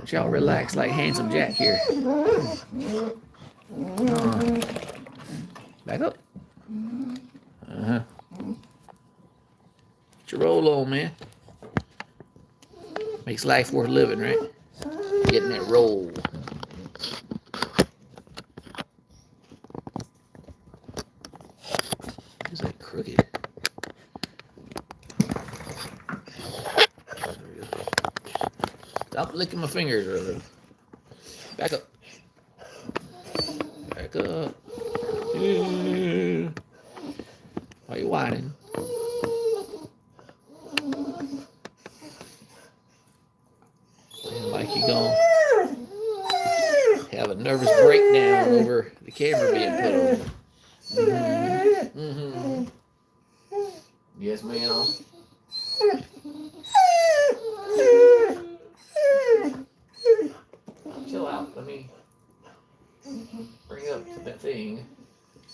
Y'all relax like Handsome Jack here. Back up. Get your roll on, man. Makes life worth living, right? Getting that roll. Is that crooked? Stop licking my fingers. Back up. Back up. Why are you whining? Like you gonna have a nervous breakdown over the camera being put on. Yes, ma'am. Chill out. Let me bring up that thing.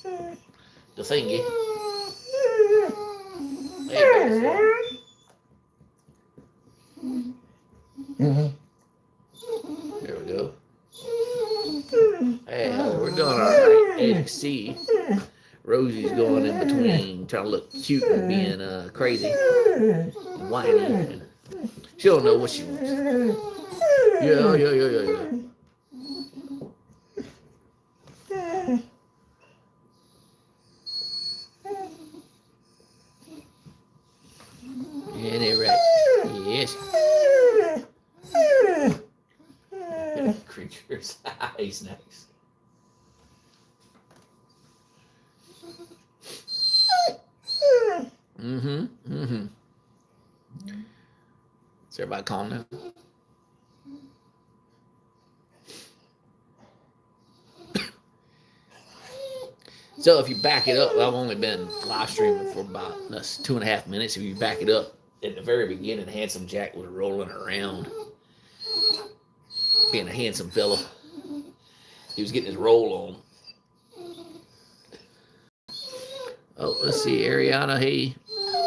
The thingy. There we go. Hey, we're doing all right. As you can see, Rosie's going in between, trying to look cute and being crazy and whiny. And she don't know what she wants. Yeah. Yeah, they're right. Yes. Creatures. He's nice. Is everybody calm now? So if you back it up, I've only been live streaming for about 2.5 minutes. If you back it up, at the very beginning, Handsome Jack was rolling around, being a handsome fella. He was getting his roll on. Oh, let's see, Ariana, hey.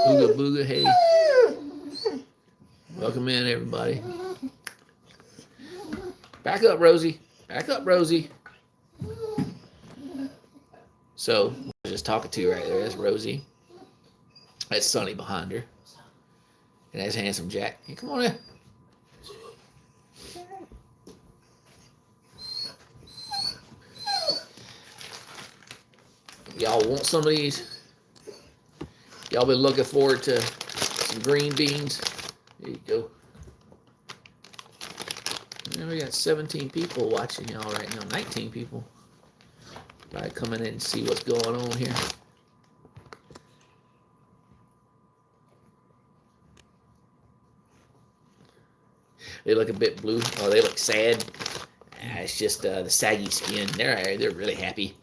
Ooga Booga, hey. Welcome in, everybody. Back up, Rosie. Back up, Rosie. So, I was just talking to you right there. That's Rosie. That's Sonny behind her. And that's Handsome Jack. Hey, come on in. Y'all want some of these? Y'all been looking forward to some green beans? There you go. And we got 17 people watching y'all right now. 19 people. Probably coming in and see what's going on here. They look a bit blue. Oh, they look sad. It's just the saggy skin. They're really happy.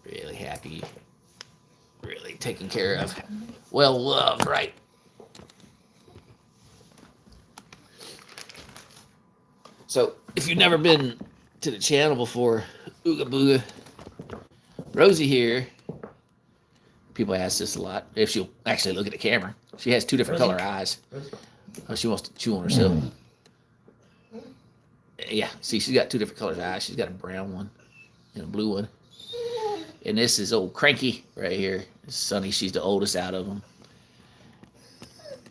Really happy. Really taken care of. Well loved, right? So, if you've never been to the channel before, Ooga Booga, Rosie here. People ask this a lot. If she'll actually look at the camera. She has 2 different color eyes. Oh, she wants to chew on herself. Yeah, see, she's got 2 different colors eyes. She's got a brown one and a blue one. And this is old Cranky right here. Sonny, she's the oldest out of them.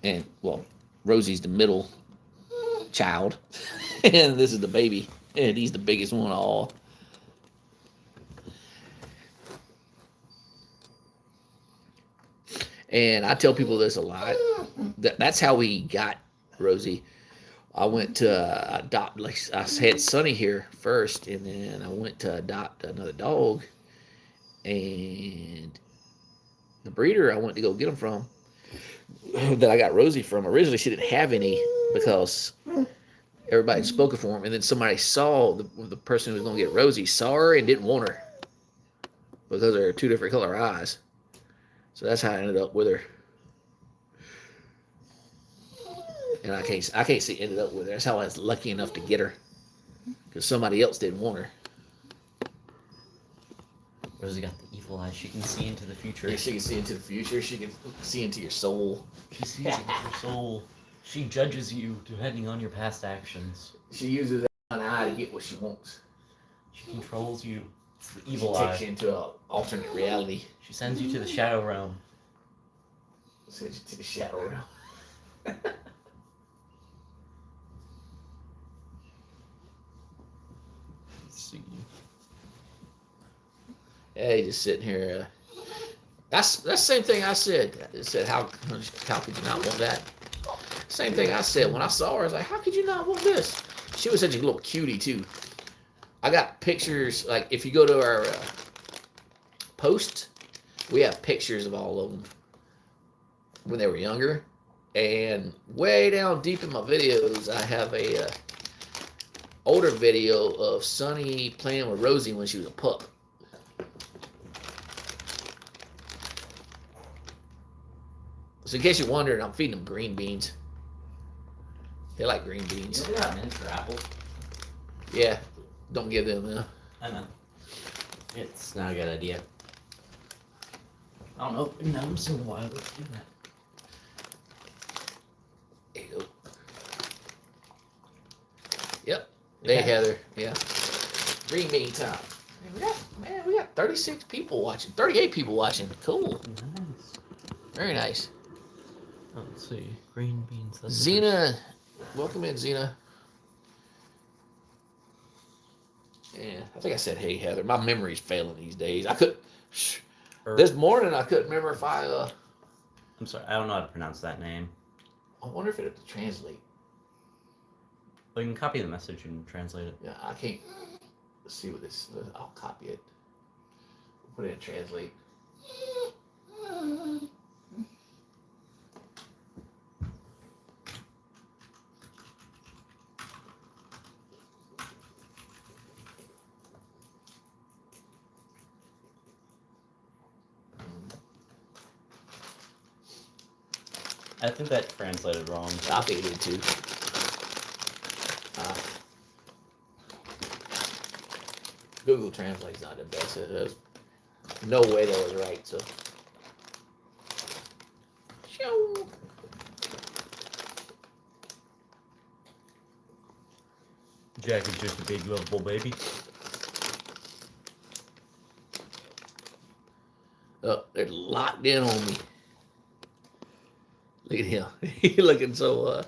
And, well, Rosie's the middle child. And this is the baby. And he's the biggest one of all. And I tell people this a lot. That's how we got Rosie. I went to adopt, like I had Sonny here first, and then I went to adopt another dog. And the breeder I went to go get him from, that I got Rosie from, originally she didn't have any because everybody spoke for him. And then somebody saw the person who was going to get Rosie, saw her and didn't want her because of her 2 different color eyes. So that's how I ended up with her. And I can't say ended up with her. That's how I was lucky enough to get her. because somebody else didn't want her. Rosie got the evil eye. She can see into the future. Yeah, she can see into the future. She can see into your soul. She sees into your soul. She judges you depending on your past actions. She uses that one eye to get what she wants. She controls you. It's the evil She eye. takes you into an alternate reality. She sends you to the shadow realm. Sends you to the shadow realm. Let's see. Yeah, he's just sitting here. That's the same thing I said. I said, how could you not want that? Same thing I said when I saw her. I was like, how could you not want this? She was such a little cutie too. I got pictures. Like if you go to our post, we have pictures of all of them when they were younger. And way down deep in my videos, I have a older video of Sunny playing with Rosie when she was a pup. So in case you're wondering, I'm feeding them green beans. They like green beans. You ever got miniature apples? Yeah, don't give them them. I know. It's not a good idea. I don't know. No, I'm so wild. Let's do that. There you go. Yep. Hey, Heather. Yeah. Green bean time. Man, we got 36 people watching. 38 people watching. Cool. Nice. Very nice. Oh, let's see. Green beans. Xena. Welcome in, Xena. Yeah, I think I said, hey, Heather. My memory's failing these days. This morning, I couldn't remember if I'm sorry. I don't know how to pronounce that name. I wonder if it'll translate. Well, you can copy the message and translate it. Yeah, I can't. Let's see what this. I'll copy it. Put it in translate. I think that translated wrong. I think it did too. Google Translate's not the best. No way that was right. So, Jack is just a big lovable baby. oh, they're locked in on me. Look at him. He's looking so.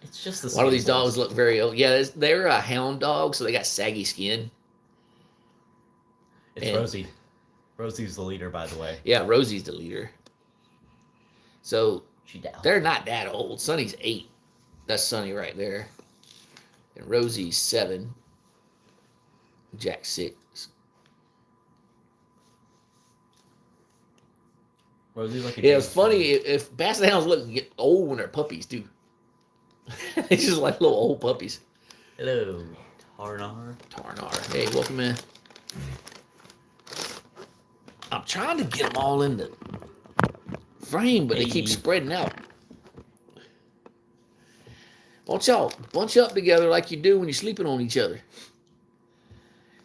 It's just the One of these dogs look very old. Yeah, they're a hound dog, so they got saggy skin. It's Rosie. Rosie's the leader, by the way. Yeah, Rosie's the leader. So She down. they're not that old. Sonny's 8. That's Sonny right there. And Rosie's 7. Jack's 6. Rosie's like a Yeah, it's funny if Basset Hounds get old when they're puppies too. It's just like little old puppies. Hello, Tarnar. Tarnar. Hey, welcome in. I'm trying to get them all in the frame, but they keep spreading out. Why don't y'all bunch up together like you do when you're sleeping on each other?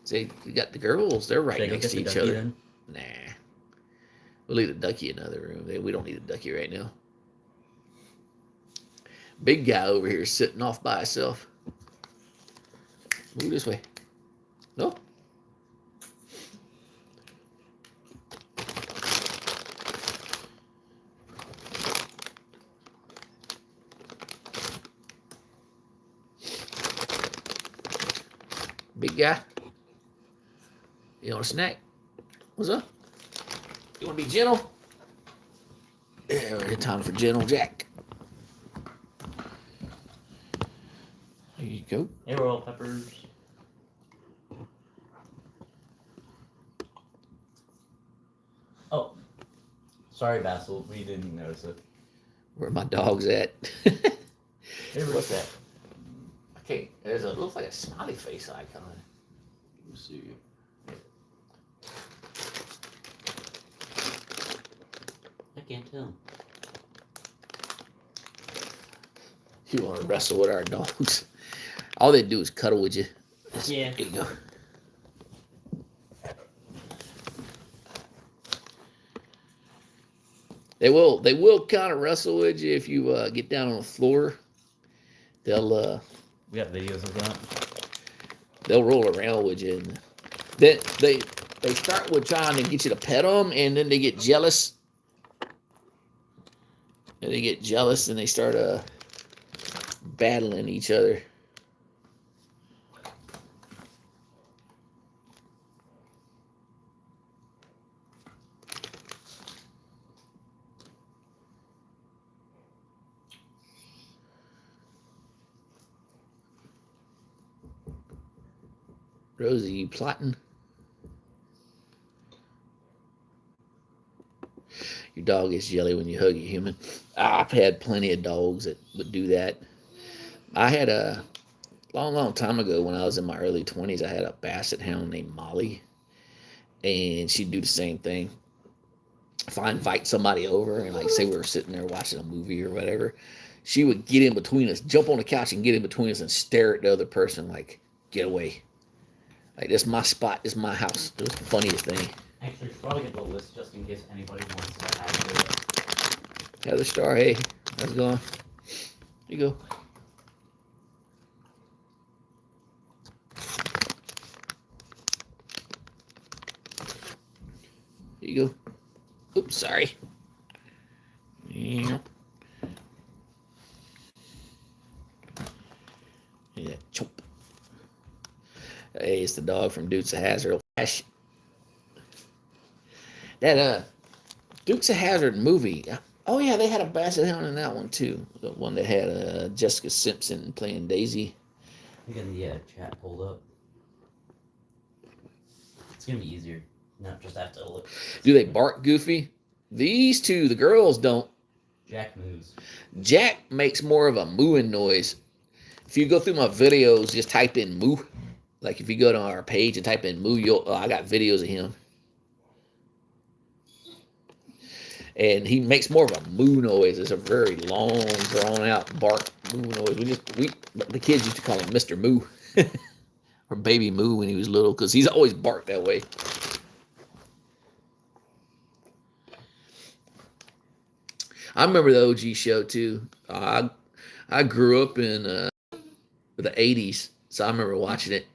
See, you got the girls, they're right next to each other. Then? Nah. We'll leave the ducky in another room. We don't need a ducky right now. Big guy over here sitting off by himself. Move this way. No. Big guy. You want a snack? What's up? You want to be gentle? Yeah, it's time for Gentle Jack. There you go. Hey, royal peppers. Oh, sorry, Basil. We didn't notice it. Where my dog's at? Hey, What's that? I can't. It looks like a smiley face icon. Let me see. I can't tell. You want to wrestle with our dogs? All they do is cuddle with you. Yeah. There you go. They will kind of wrestle with you if you get down on the floor. They'll We got videos of that. they'll roll around with you. And then they start with trying to get you to pet them, and then they get jealous. And they get jealous, and they start battling each other. Rosie, you plotting? Your dog is jelly when you hug a human. I've had plenty of dogs that would do that. I had a long time ago when I was in my early 20s, I had a basset hound named Molly, and she'd do the same thing. If I invite somebody over and like say we were sitting there watching a movie or whatever, she would get in between us, jump on the couch and get in between us and stare at the other person like, get away. Like, this is my spot, this is my house. It was the funniest thing. Actually, should probably get the list just in case anybody wants to have it. Heather Star, hey, how's it going? Here you go. Here you go. Oops, sorry. Yeah. Yeah, chomp. Hey, it's the dog from Dukes of Hazzard. That Dukes of Hazzard movie. Oh yeah, they had a basset hound in that one too. The one that had Jessica Simpson playing Daisy. I'm getting the chat pulled up. It's gonna be easier. Not just have to look. Do they bark goofy? These two, the girls don't. Jack moves. Jack makes more of a mooing noise. If you go through my videos, just type in moo. Like if you go to our page and type in moo, I got videos of him. And he makes more of a moo noise. It's a very long, drawn out bark moo noise. The kids used to call him Mr. Moo or Baby Moo when he was little because he's always barked that way. I remember the OG show too. I grew up in the 80s, so I remember watching it.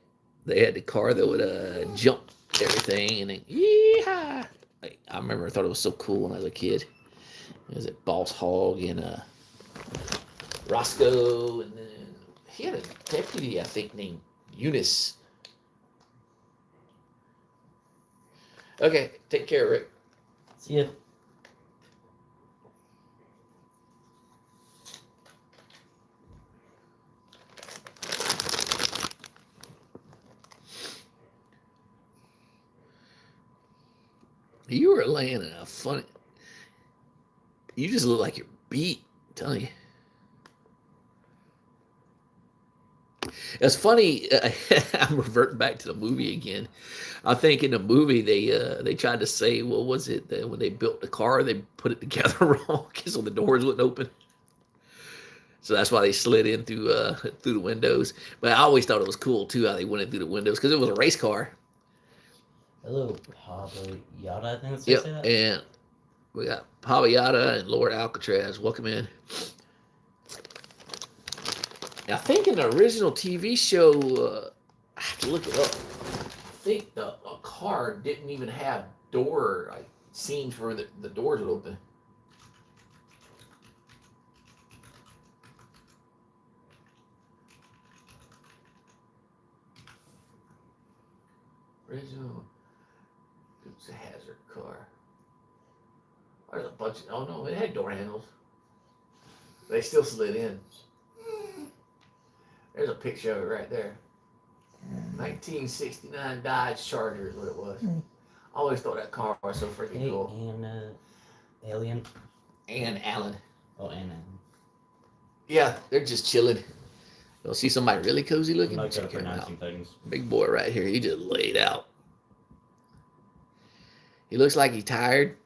They had the car that would jump everything and then yeehaw. I remember I thought it was so cool when I was a kid. It was at Boss Hog and Roscoe, and then he had a deputy, I think, named Eunice. Okay, take care, Rick. See ya. You were laying in a funny. You just look like you're beat. I'm telling you. It's funny. I'm reverting back to the movie again. I think in the movie they tried to say, what was it that when they built the car they put it together wrong so the doors wouldn't open. So that's why they slid in through the windows. But I always thought it was cool too how they went in through the windows because it was a race car. Hello, Pablo Yada, I think that's Yep, say that. and we got Pavillada and Lord Alcatraz. Welcome in. I think in the original TV show, I have to look it up. I think the car didn't even have door scenes where the doors would open. Original Dukes of Hazzard car. There's a bunch. Oh no, it had door handles. They still slid in. There's a picture of it right there. 1969 Dodge Charger is what it was. I always thought that car was so freaking cool. And Alien. And Alan. Oh, and Yeah, they're just chilling. You'll see somebody really cozy looking. I'm not good at Check him out. pronouncing things. Big boy right here. He just laid out. He looks like he's tired,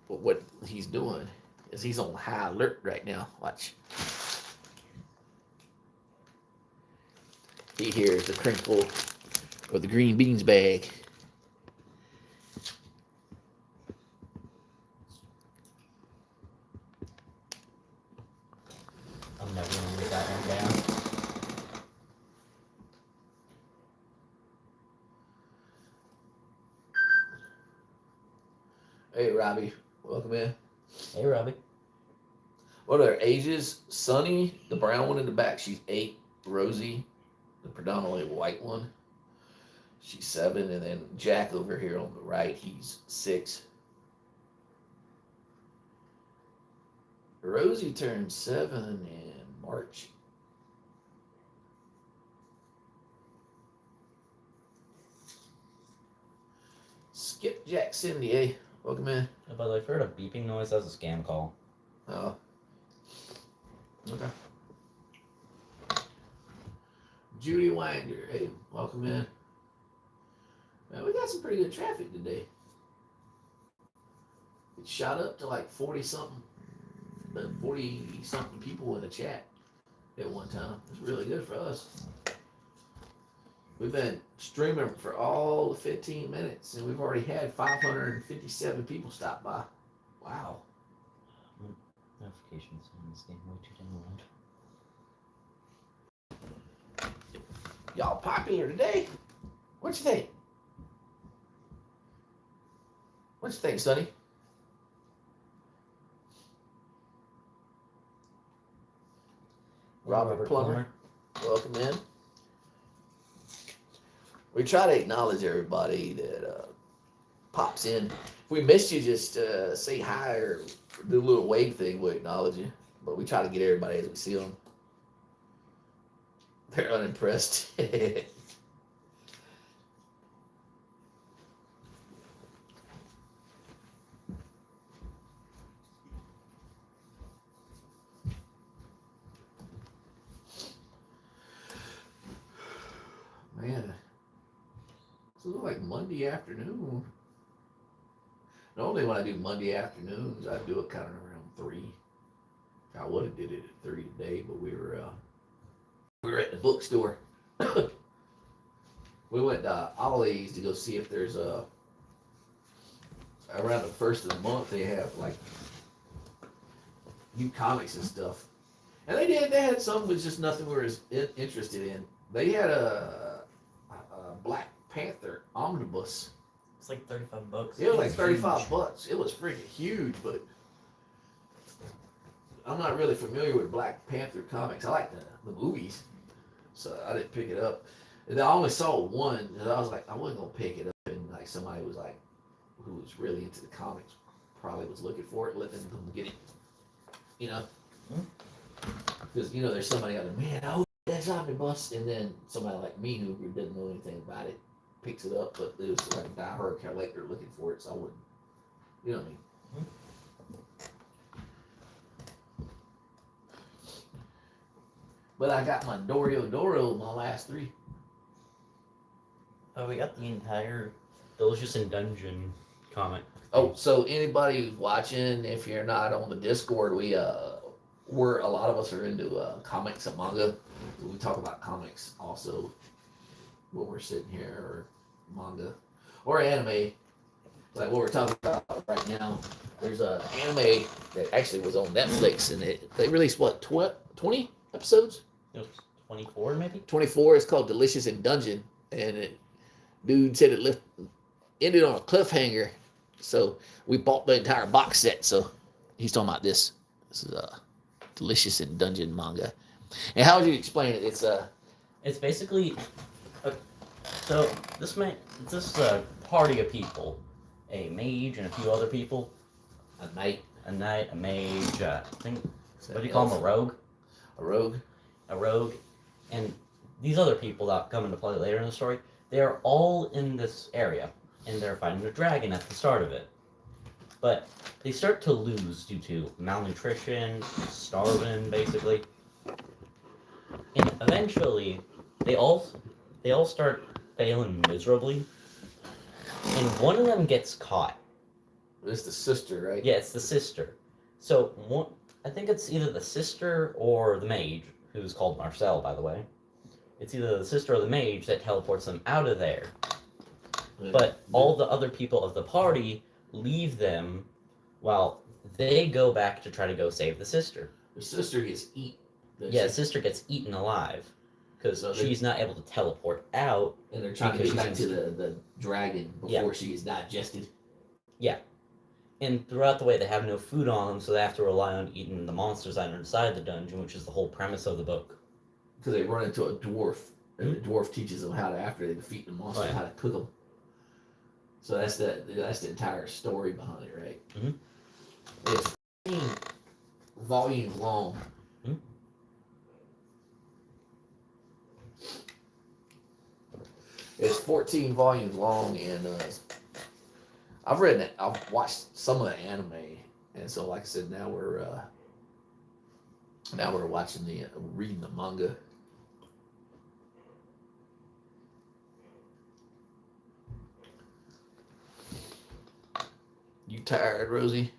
but what he's doing is he's on high alert right now. Watch. See here is the crinkle or the green beans bag. I'm never gonna get that one down. Hey, Robbie, welcome in. Hey, Robbie. What are their ages? Sunny, the brown one in the back, she's 8. Rosie, the predominantly white one, she's 7. And then Jack over here on the right, he's 6. Rosie turned 7 in March. Skip Jack Cindy, eh? Welcome in. But I've heard a beeping noise. That's a scam call. Oh. Okay. Judy Winder, hey, welcome in. Man, we got some pretty good traffic today. It shot up to like 40 something, 40 something people in the chat at one time. It's really good for us. We've been streaming for all of 15 minutes and we've already had 557 people stop by. Wow. Notifications on this game way too damn loud. Y'all popular today. What you think? What you think, Sonny? Robert Plummer, welcome in. We try to acknowledge everybody that pops in. If we missed you, just say hi or do a little wave thing. We'll acknowledge you. But we try to get everybody as we see them. They're unimpressed. Man, it's a little like Monday afternoon. Normally when I do Monday afternoons, I do it kind of around 3. I would have did it at 3 today, but we were at the bookstore. We went to Ollie's to go see if there's around the first of the month they have like new comics and stuff. And they had some with just nothing we were interested in. They had a Black Panther omnibus. It's like $35. It was like $35. It was freaking huge, but I'm not really familiar with Black Panther comics. I like the movies, so I didn't pick it up. And I only saw one, and I was like, I wasn't gonna pick it up. And like somebody was like, who was really into the comics, probably was looking for it, let them get it. You know, because you know there's somebody out there, man, oh that's omnibus, and then somebody like me who doesn't know anything about it picks it up, but it was like a diehard collector looking for it, so I wouldn't, you know what I mean. But I got my Doro, my last 3. Oh, we got the entire Delicious in Dungeon comic. Oh, so anybody who's watching, if you're not on the Discord, we're a lot of us are into comics and manga. We talk about comics also when we're sitting here, or manga, or anime. Like what we're talking about right now. There's an anime that actually was on Netflix, and they released what 20 episodes? It was 24 maybe. 24. It's called Delicious in Dungeon, and dude said it ended on a cliffhanger. So we bought the entire box set. So he's talking about this. This is Delicious in Dungeon manga. And how would you explain it? It's basically so this is a party of people, a mage and a few other people, a knight, a mage. I think what do you call him? A rogue, and these other people that come into play later in the story. They're all in this area, and they're fighting a dragon at the start of it. But they start to lose due to malnutrition, starving, basically. And eventually, they all start failing miserably. And one of them gets caught. It's the sister, right? Yeah, it's the sister. So I think it's either the sister or the mage, who's called Marcel, by the way. It's either the sister or the mage that teleports them out of there. Yeah. But all the other people of the party leave them while they go back to try to go save the sister. The sister gets eaten. Yeah, the sister gets eaten alive because she's not able to teleport out. And they're trying to because get back she's to the dragon before she gets digested. And throughout the way, they have no food on them, so they have to rely on eating the monsters that are inside the dungeon, which is the whole premise of the book. Because they run into a dwarf, and the dwarf teaches them how to, after they defeat the monster, how to cook them. So that's the entire story behind it, right? Mm-hmm. It's 15 volumes long. Mm-hmm. It's 14 volumes long, and I've watched some of the anime, and so like I said, now we're watching reading the manga. You tired, Rosie?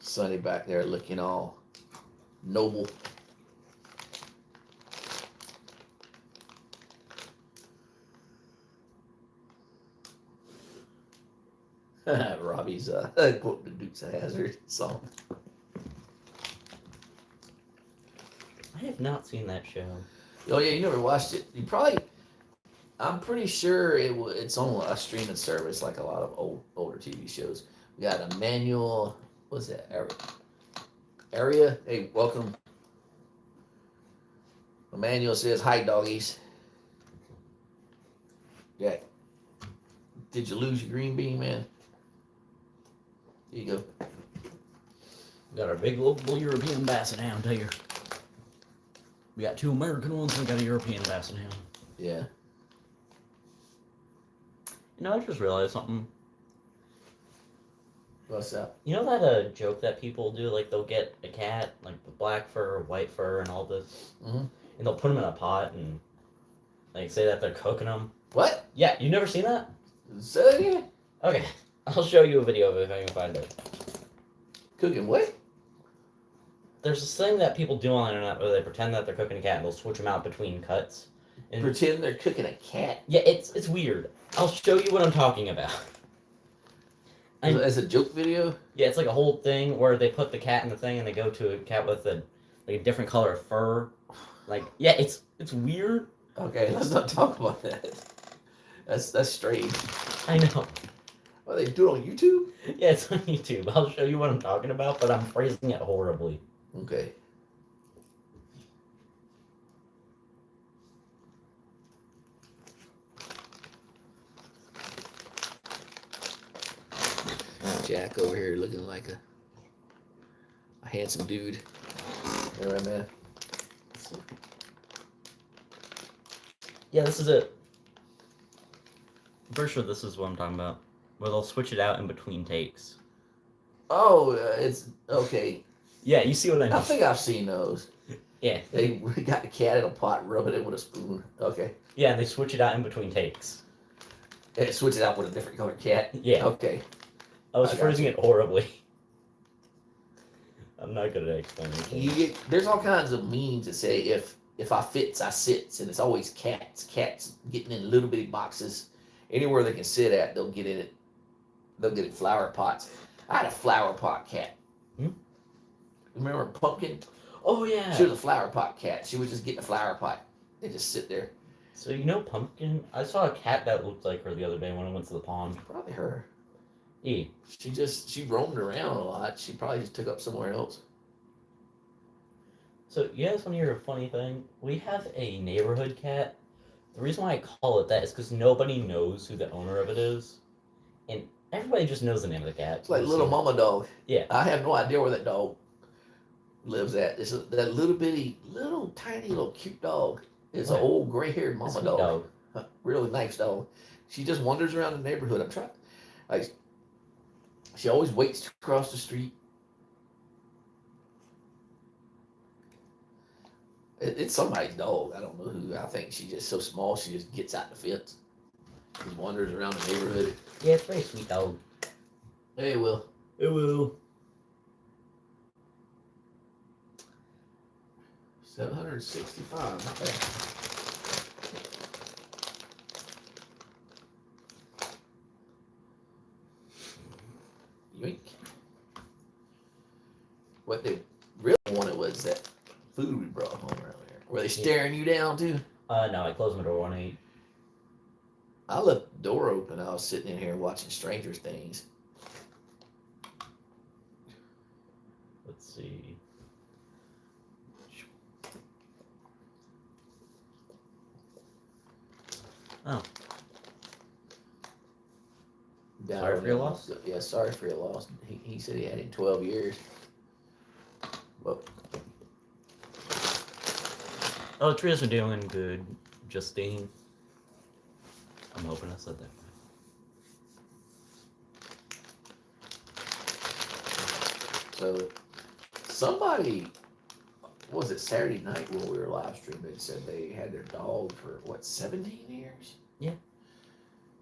Sonny back there looking all noble. Robbie's quote the Dukes of Hazzard song. I have not seen that show. Oh yeah, you never watched it. You probably. I'm pretty sure it's on a streaming service like a lot of older TV shows. We got Emmanuel. What's that? Area. Hey, welcome. Emmanuel says hi, doggies. Yeah. Did you lose your green bean, man? Here you go. We got our big local European Basset Hound here. We got 2 American ones, we got a European Basset Hound. Yeah. You know, I just realized something. What's up? You know that joke that people do, like they'll get a cat, like with black fur, white fur, and all this, Mm-hmm. and they'll put them in a pot and like say that they're cooking them. What? Yeah, you never seen that? Say that again? Okay, I'll show you a video of it if I can find it. Cooking what? There's this thing that people do on the internet where they pretend that they're cooking a cat and they'll switch them out between cuts. And Pretend they're cooking a cat? yeah, it's weird. I'll show you what I'm talking about. As a joke video? Yeah, it's like a whole thing where they put the cat in the thing and they go to a cat with a different color of fur. Like, yeah, it's weird. Okay, let's not talk about that. That's strange. I know. Oh, they do it on YouTube? Yeah, it's on YouTube. I'll show you what I'm talking about, but I'm phrasing it horribly. Okay. Jack over here looking like a handsome dude. All right, man. Yeah, this is it. I'm pretty sure this is what I'm talking about. Where they'll switch it out in between takes. Oh, it's okay. Yeah, you see what I mean? I think I've seen those. Yeah. They got the cat in a pot, rubbing it with a spoon. Okay. Yeah, and they switch it out in between takes. And switch it out with a different colored cat. Yeah. Okay. I was I got phrasing you. it horribly. I'm not good at explaining things. There's all kinds of memes that say if I fits, I sits, and it's always cats. Cats getting in little bitty boxes. Anywhere they can sit at, they'll get in it. They'll get in flower pots. I had a flower pot cat. Remember Pumpkin? Oh, yeah. She was a flower pot cat. She would just get in a flower pot and just sit there. So, you know Pumpkin? I saw a cat that looked like her the other day when I went to the pond. Probably her. E. She roamed around a lot. She probably just took up somewhere else. So, you guys want to hear a funny thing? We have a neighborhood cat. The reason why I call it that is because nobody knows who the owner of it is. And everybody just knows the name of the cat. It's like little mama dog. Yeah. I have no idea where that dog lives at. It's that little bitty, little tiny, little cute dog. It's an old gray-haired mama Sweet dog. Really nice dog. She just wanders around the neighborhood. I'm trying, like, she always waits to cross the street. It's somebody's dog. I don't know who. I think she's just so small. She just gets out the fence. Just wanders around the neighborhood. Yeah, it's a very sweet dog. Hey, Will. It will. 765. Okay. Yoink. What they really wanted was that food we brought home earlier. Were they staring you down too? No, I closed my door when I ate. I left the door open. I was sitting in here watching Stranger Things. Let's see. Oh, sorry for your loss? Yeah, sorry for your loss. He said he had it in 12 years. Well, oh, Tria's are doing good. Justine. I'm hoping I said that. so somebody, what was it, Saturday night when we were live streaming, said they had their dog for, what, 17 years? Yeah.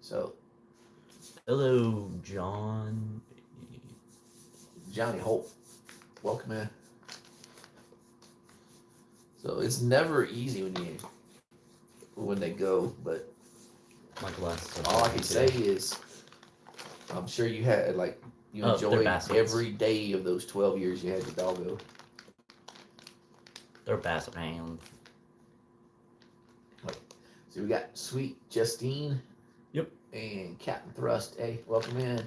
So, Hello, John. Johnny Holt, welcome in. So it's never easy when they go, but My glasses. all I can say is, I'm sure you had you Oh, they're enjoyed baskets. every day of those 12 years you had your doggo. They're basset hounds. So we got Sweet Justine. Yep. And Captain Thrust. Hey, welcome in.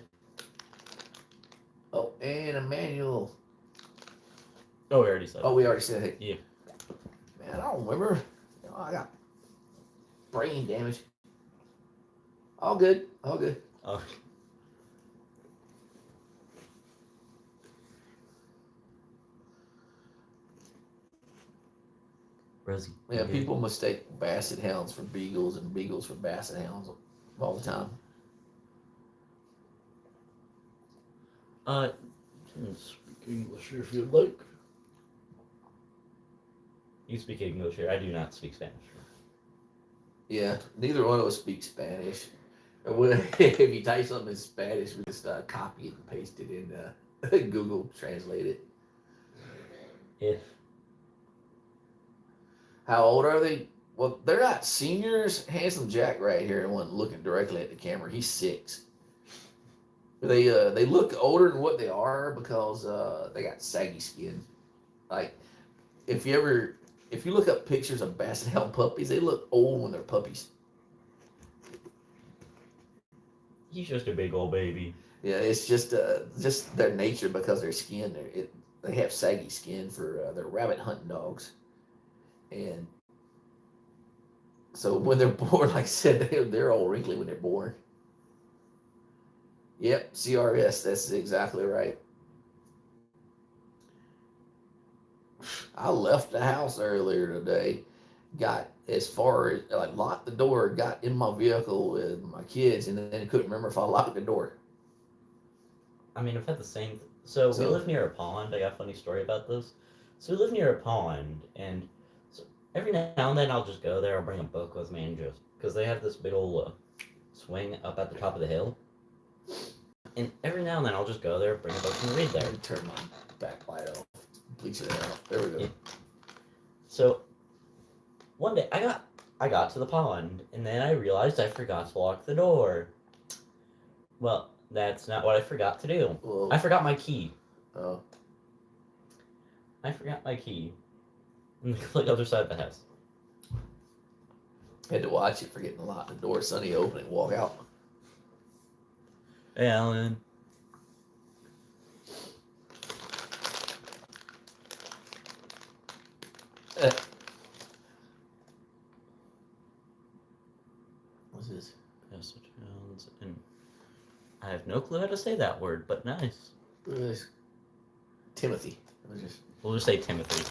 Oh, and Emmanuel. Oh, we already said. Oh, we already said it. Yeah. Man, I don't remember. I got brain damage. All good. All good. Oh. Rosie. Yeah, people mistake basset hounds for beagles and beagles for basset hounds all the time. You can speak English if you'd like. You speak English here. I do not speak Spanish. Yeah, neither one of us speak Spanish. If you type something in Spanish, we just copy it and paste it in Google Translate it. If. How old are they? Well, they're not seniors. Handsome Jack right here, the one looking directly at the camera, he's 6. They look older than what they are because they got saggy skin. Like if you look up pictures of Basset Hound puppies, they look old when they're puppies. He's just a big old baby. Yeah, it's just their nature because their skin. They have saggy skin for their rabbit hunting dogs, and so when they're born, like I said, they're all wrinkly when they're born. Yep, CRS. That's exactly right. I left the house earlier today, got as far as locked the door, got in my vehicle with my kids, and then couldn't remember if I locked the door. I mean, I've had the same. So we So- live near a pond. I got a funny story about this. So we live near a pond, and so every now and then I'll just go there. I'll bring a book with me and just because they have this big old swing up at the top of the hill. And every now and then I'll just go there, bring a book and read there. Let me turn my backlight off. Bleach it out. There we go. Yeah. So one day I got to the pond and then I realized I forgot to lock the door. Well, that's not what I forgot to do. Well, I forgot my key. oh, I forgot my key. On the complete other side of the house. had to watch it forgetting to lock the door. Sonny open it and walk out. Hey, Alan. What's this? Passage hounds and I have no clue how to say that word, but nice. What is this? Timothy. It was just We'll just say Timothy.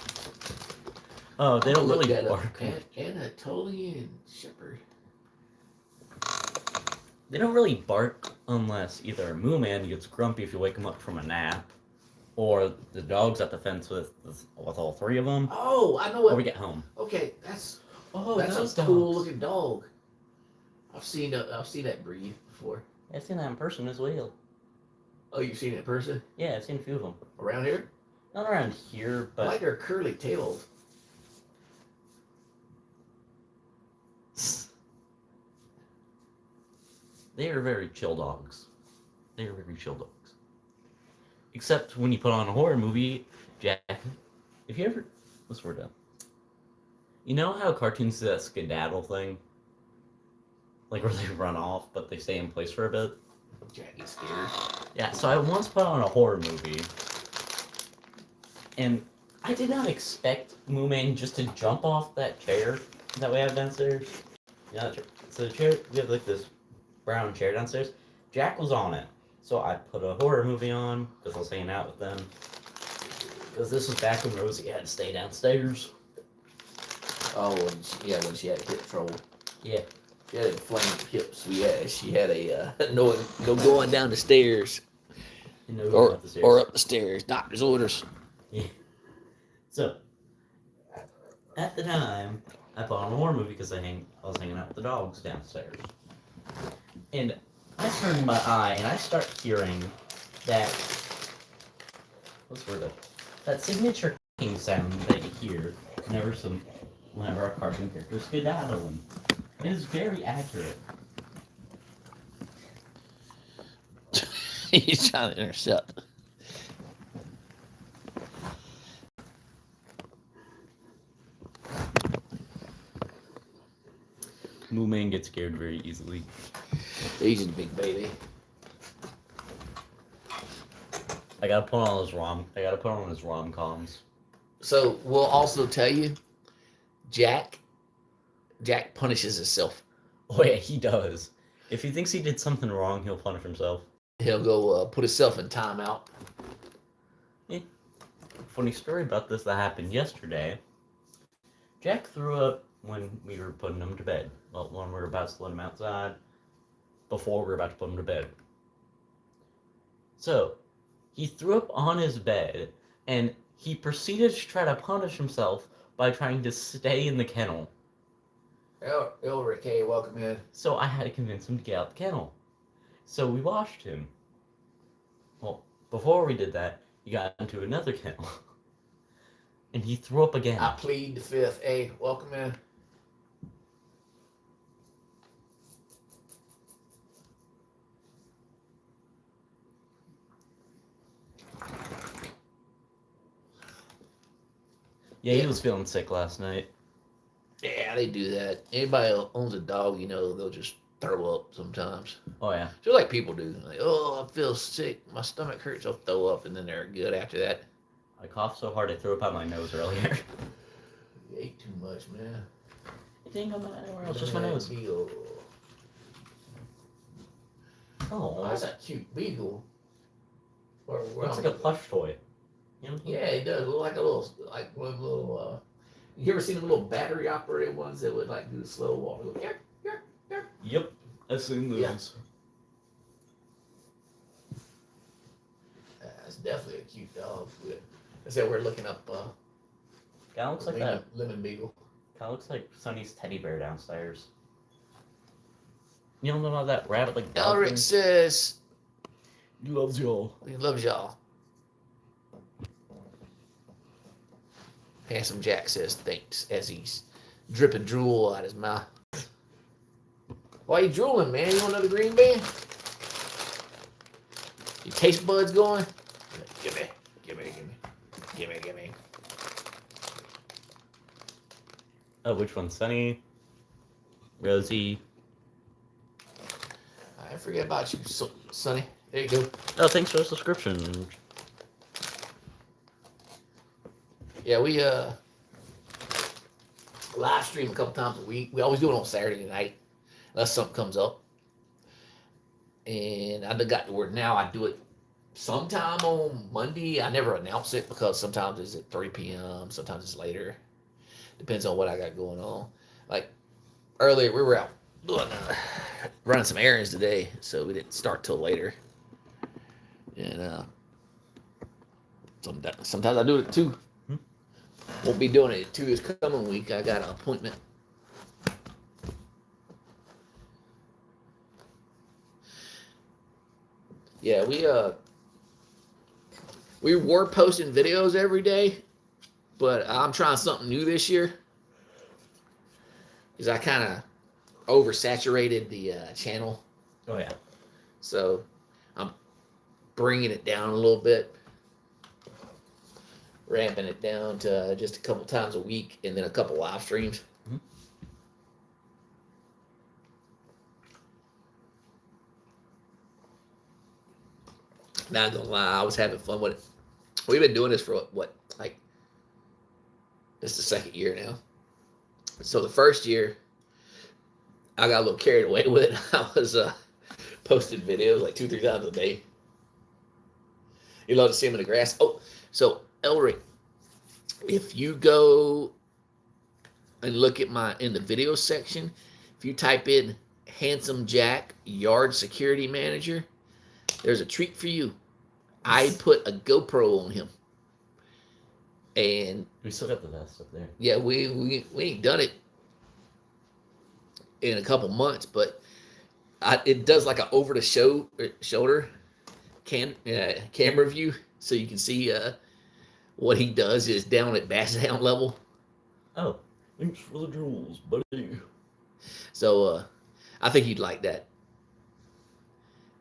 Oh, they don't Look really that up. bark. Anatolian Shepherd. They don't really bark unless either Moo Man gets grumpy if you wake him up from a nap, or the dog's at the fence with all 3 of them, Oh, I know or we what. get home. Okay, that's Oh, that's a cool looking dog. I've seen that breed before. I've seen that in person as well. Oh, you've seen it in person? Yeah, I've seen a few of them. Around here? Not around here, I but like their curly tails. they are very chill dogs. They are very chill dogs. Except when you put on a horror movie, Jack. If you ever, what's the word? You know how cartoons do that skedaddle thing, like where they run off, but they stay in place for a bit. Jack gets scared. Yeah. So I once put on a horror movie, and I did not expect Moomin just to jump off that chair that we have downstairs. Yeah. So the chair, we have like this brown chair downstairs. Jack was on it. So I put a horror movie on because I was hanging out with them. Because this was back when Rosie had to stay downstairs. Oh, when she had hip trouble. Yeah. She had inflamed hips. Yeah, she had a no going down the stairs or up the stairs. Doctor's orders. Yeah. So at the time, I put on a horror movie because I was hanging out with the dogs downstairs, and I turned my eye and I start hearing that that signature clicking sound that you hear whenever our cartoon characters skedaddling. It is very accurate. He's trying to intercept. Moomin gets scared very easily. He's a big baby. I gotta put on his rom-coms. So we'll also tell you, Jack punishes himself. Oh yeah, he does. If he thinks he did something wrong, he'll punish himself. He'll go put himself in timeout. Yeah. Funny story about this that happened yesterday. Jack threw up when we were putting him to bed. Well, when we were about to let him outside. Before we were about to put him to bed. So, he threw up on his bed, and he proceeded to try to punish himself by trying to stay in the kennel. Rick, hey, welcome in. So I had to convince him to get out the kennel. So we washed him. Well, before we did that, he got into another kennel. And he threw up again. I plead the fifth. Hey, welcome in. Yeah, he was feeling sick last night. Yeah, they do that. Anybody who owns a dog, they'll just throw up sometimes. Oh, yeah. Just like people do. Like, oh, I feel sick. My stomach hurts. I'll throw up, and then they're good after that. I coughed so hard I threw up out my nose earlier. You ate too much, man. It didn't go anywhere else, just my nose. Beagle. Oh, That's a cute beagle. looks like a plush toy. You know? Yeah, it does. Look like one of the little. You ever seen the little battery operated ones that would do the slow walk? Go, Yep, I've seen those. Yeah. That's definitely a cute dog. I said we're looking up. Kind of looks like that. Lemon beagle. Kind of looks like Sonny's teddy bear downstairs. You don't know about that rabbit like dog Elric thing? says He loves y'all. he loves y'all. Handsome Jack says thanks as he's dripping drool out his mouth. Why you drooling, man? You want another green bean? Your taste buds going? Gimme. Oh, which one? Sonny? Rosie? I forget about you, Sonny. There you go. Oh, thanks for the subscription. Yeah, we live stream a couple times a week. We always do it on Saturday night, unless something comes up. And I got to word now. I do it sometime on Monday. I never announce it because sometimes it's at 3 p.m. Sometimes it's later. Depends on what I got going on. Like earlier, we were out doing, running some errands today, so we didn't start till later. And sometimes I do it too. Won't be doing it too this coming week. I got an appointment. Yeah, we We were posting videos every day, but I'm trying something new this year because I kind of oversaturated the channel. Oh yeah. So I'm bringing it down a little bit, ramping it down to just a couple times a week and then a couple live streams. Mhm. Not gonna lie, I was having fun with it. We've been doing this for what like, this is the second year now. So the first year, I got a little carried away with it. I was posting videos like 2-3 times a day. You love to see them in the grass. Oh, so Elric, if you go and look at in the video section, if you type in Handsome Jack Yard Security Manager, there's a treat for you. I put a GoPro on him. And We still got the vest up there. yeah, we ain't done it in a couple months, but it does like an over the shoulder camera view, so you can see what he does is down at Basset Hound level. Oh, thanks for the jewels, buddy. So I think you'd like that.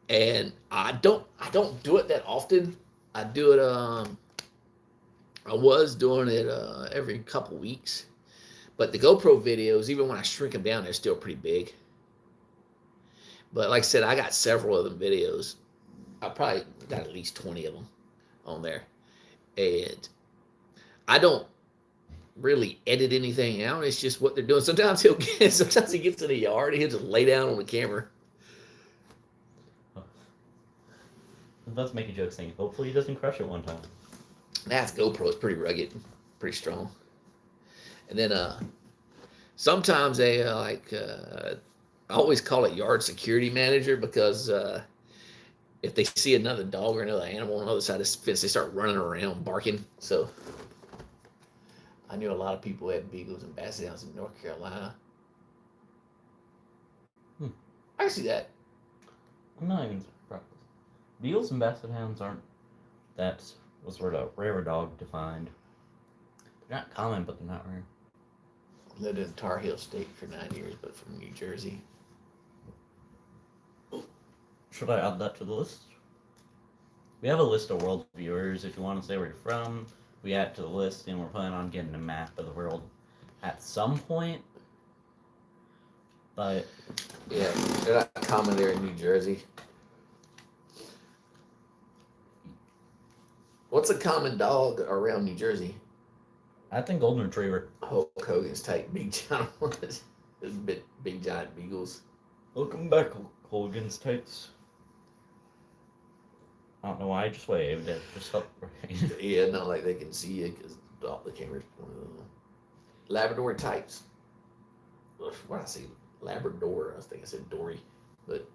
And I don't do it that often. I do it I was doing it every couple weeks. But the GoPro videos, even when I shrink them down, they're still pretty big. But like I said, I got several of them videos. I probably got at least 20 of them on there. And I don't really edit anything out. It's just what they're doing. Sometimes he gets in the yard and he'll just lay down on the camera. I'm about to make a joke saying, hopefully he doesn't crush it one time. That's GoPro. It's pretty rugged, pretty strong. And then sometimes they I always call it yard security manager because if they see another dog or another animal on the other side of the fence, they start running around barking. So I knew a lot of people who had beagles and basset hounds in North Carolina. I see that. I'm not even surprised. Beagles and Basset Hounds aren't that was sort of rare dog defined. They're not common, but they're not rare. Lived in Tar Heel State for 9 years, but from New Jersey. Should I add that to the list? We have a list of world viewers. If you want to say where you're from, we add it to the list, and we're planning on getting a map of the world at some point. But yeah, they're not common there in New Jersey. What's a common dog around New Jersey? I think Golden Retriever. Hulk Hogan's type big giant ones. Big giant beagles. Welcome back, Hogan's tights. I don't know why I just waved. It just felt right. Yeah, not like they can see you because the camera's pointed on them. Labrador types. What did I say? Labrador. I think I said Dory, but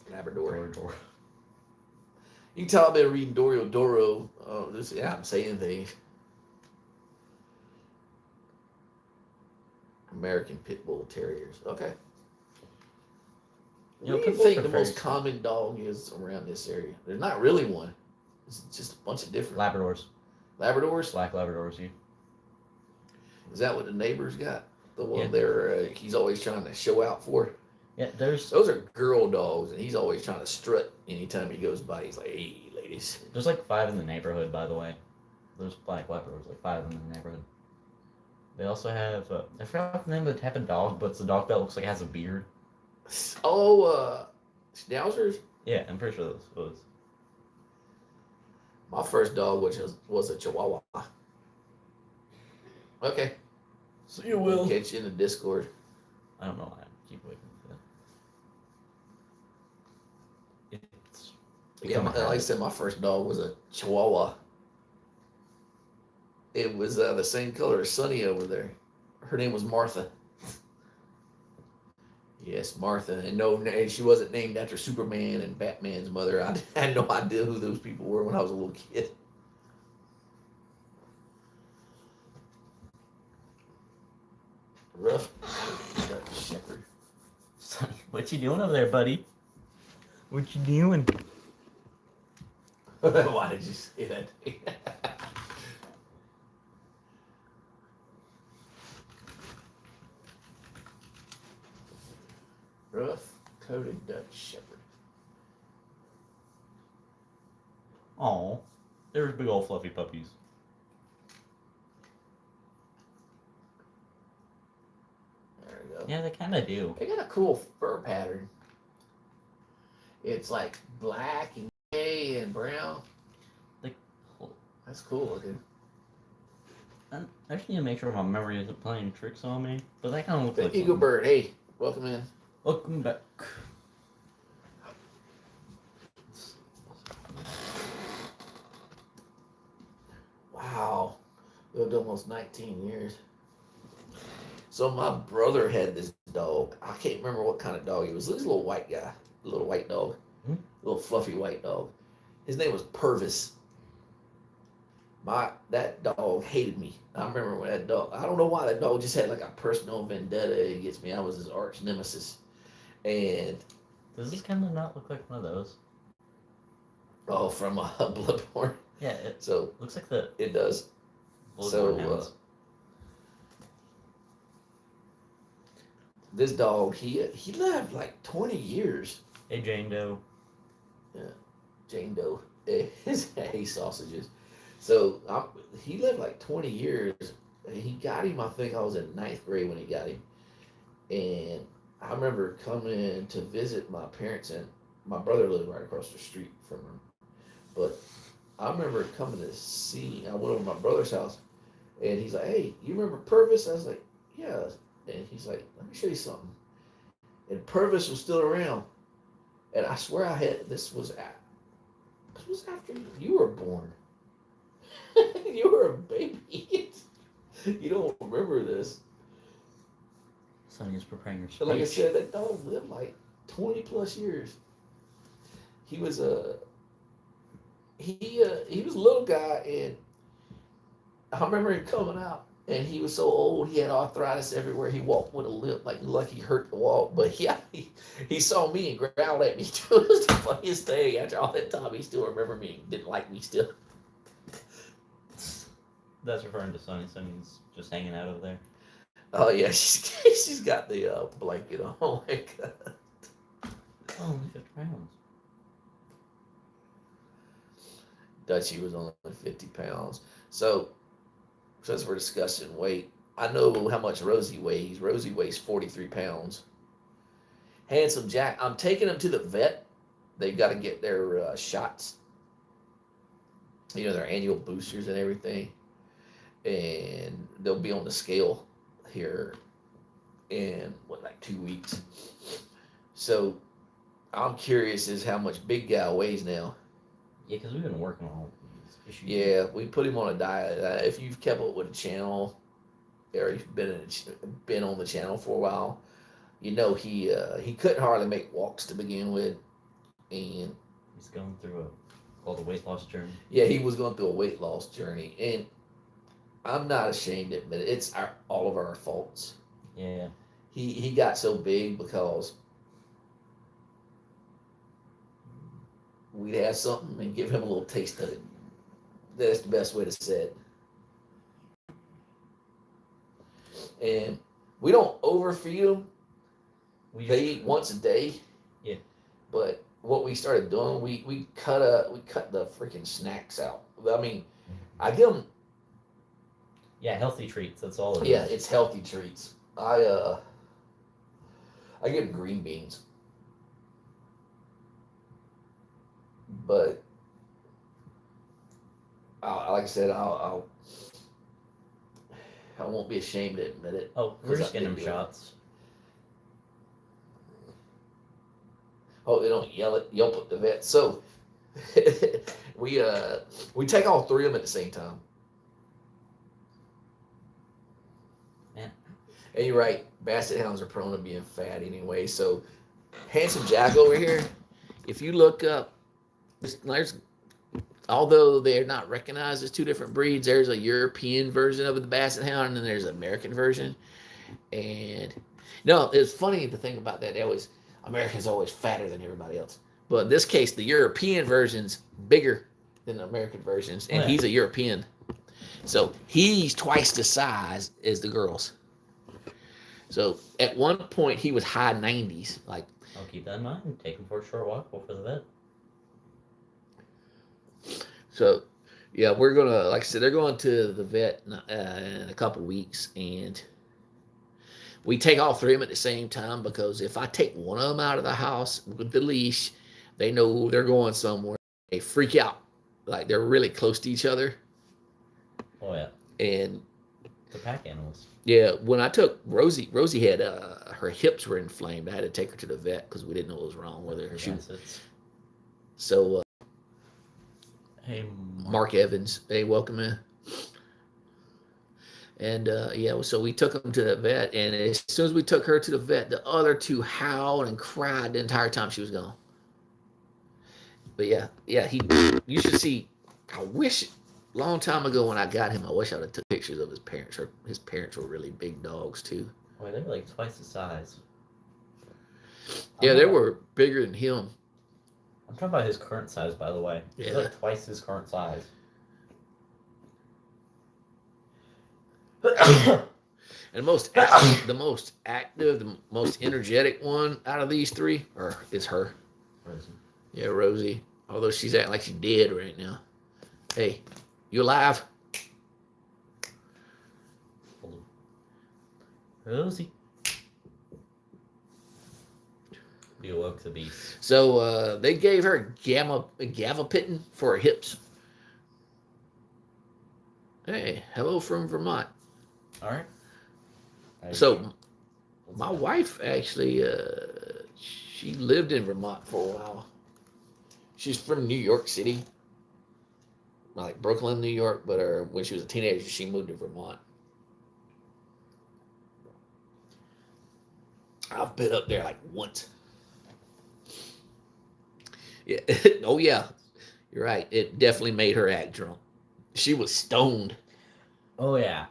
Labrador. You can tell I've been reading Dorio Doro. Oh, I'm saying things. American Pit Bull Terriers. Okay. What do you think the most common dog is around this area? There's not really one. It's just a bunch of different. Labradors. Labradors? Black Labradors, yeah. Is that what the neighbor's got? The one there he's always trying to show out for? Yeah, those are girl dogs, and he's always trying to strut anytime he goes by. He's like, hey, ladies. There's like 5 in the neighborhood, by the way. There's Black Labradors, like 5 in the neighborhood. They also have, I forgot the name of the type of dog, but it's a dog that looks like it has a beard. Oh, Schnauzers? Yeah, I'm pretty sure those was. My first dog, which was a Chihuahua. Okay. See you, Will. Catch you in the Discord. I don't know why I keep waiting for that. Like I said, my first dog was a Chihuahua. It was the same color as Sunny over there. Her name was Martha. Yes, Martha. And no, she wasn't named after Superman and Batman's mother. I had no idea who those people were when I was a little kid. Rough. Shepherd. What you doing over there, buddy? What you doing? Why did you say that? Rough coated Dutch Shepherd. Oh, there's big old fluffy puppies. There we go. Yeah, they kind of do. They got a cool fur pattern. It's like black and gray and brown. Like, That's cool looking. I just need to make sure my memory isn't playing tricks on me. But that kind of looks The like Eagle fun. Bird. Hey, welcome in. Welcome back. Wow. Lived almost 19 years. So my brother had this dog. I can't remember what kind of dog he was. He was a little white guy. A little white dog. Hmm? Little fluffy white dog. His name was Purvis. That dog hated me. I remember when that dog, I don't know why that dog just had like a personal vendetta against me. I was his arch nemesis. And Does this kind of not look like one of those? oh, from Bloodborne. Yeah, it So looks like the it does. Bloodborne hounds. This dog, he lived like 20 years. Hey, Jane Doe. Jane Doe, his hay sausages. So he lived like 20 years. He got him, I think I was in ninth grade when he got him. And I remember coming to visit my parents, and my brother lived right across the street from him. But I remember coming to see, I went over to my brother's house, and he's like, hey, you remember Purvis? I was like, yeah. And he's like, let me show you something. And Purvis was still around. And I swear this was after you were born. You were a baby. You don't remember this. Sonny is preparing your speech. So like I said, that dog lived like 20 plus years. He was he was a little guy, and I remember him coming out, and he was so old, he had arthritis everywhere. He walked with a limp, like he hurt to walk. But yeah, he saw me and growled at me too. It was the funniest thing. After all that time, he still remembered me and didn't like me still. That's referring to Sonny. Sonny's just hanging out over there. Oh yeah, she's got the blanket on. Oh my god. Oh, only 50 pounds. Dutchie was only 50 pounds. So, since we're discussing weight, I know how much Rosie weighs. Rosie weighs 43 pounds. Handsome Jack, I'm taking him to the vet. They've got to get their shots, their annual boosters and everything. And they'll be on the scale here in, like 2 weeks. So, I'm curious as how much big guy weighs now. Yeah, because we've been working on all these issues. Yeah, we put him on a diet. If you've kept up with the channel, or you've been on the channel for a while, he couldn't hardly make walks to begin with, and He's going through called a weight loss journey. yeah, he was going through a weight loss journey, and I'm not ashamed to admit it. It's all of our faults. Yeah. He got so big because we'd have something and give him a little taste of it. That's the best way to say it. And we don't overfeed them. They eat once a day. Yeah. But what we started doing, we cut the freaking snacks out. I mean, I give them. Yeah, healthy treats. That's all it is. Yeah, it's healthy treats. I give them green beans. But like I said, I won't be ashamed to admit it. Oh, we're just getting him shots. Oh, they don't yelp at the vet. So we take all three of them at the same time. Yeah. And you're right, Basset Hounds are prone to being fat anyway. So Handsome Jack over here, if you look up, although they're not recognized as two different breeds, there's a European version of the Basset Hound, and then there's an American version. And it's funny to think about that. America's always fatter than everybody else. But in this case, the European version's bigger than the American versions, and Yeah. he's a European, so he's twice the size as the girls. So at one point he was high 90s, like. I'll keep that in mind. Take him for a short walk before the vet. So, yeah, we're gonna, like I said, they're going to the vet in a couple weeks, and we take all three of them at the same time because if I take one of them out of the house with the leash, they know they're going somewhere. They freak out, like they're really close to each other. Oh yeah, And the pack animals. yeah, when I took Rosie, Rosie had her hips were inflamed. I had to take her to the vet because we didn't know what was wrong with her. So Hey, Mark Evans, hey, welcome in. And yeah, so we took him to the vet, and as soon as we took her to the vet, the other two howled and cried the entire time she was gone. But yeah, you should see. I wish, long time ago when I got him, I wish I would have took pictures of his parents. His parents were really big dogs too. Boy, they were like twice the size. Yeah, they were bigger than him. I'm talking about his current size, by the way. Yeah. He's like twice his current size. And the most active, the most energetic one out of these three is her. Rosie. Yeah, Rosie. Although she's acting like she's dead right now. Hey, you alive? Rosie. You awoke the beast. So they gave her gabapentin for her hips. Hey, hello from Vermont. All right. So my wife actually, she lived in Vermont for a while. She's from New York City, like Brooklyn, New York, but when she was a teenager, she moved to Vermont. I've been up there like once. Yeah. Oh yeah, you're right. It definitely made her act drunk. She was stoned. Oh yeah.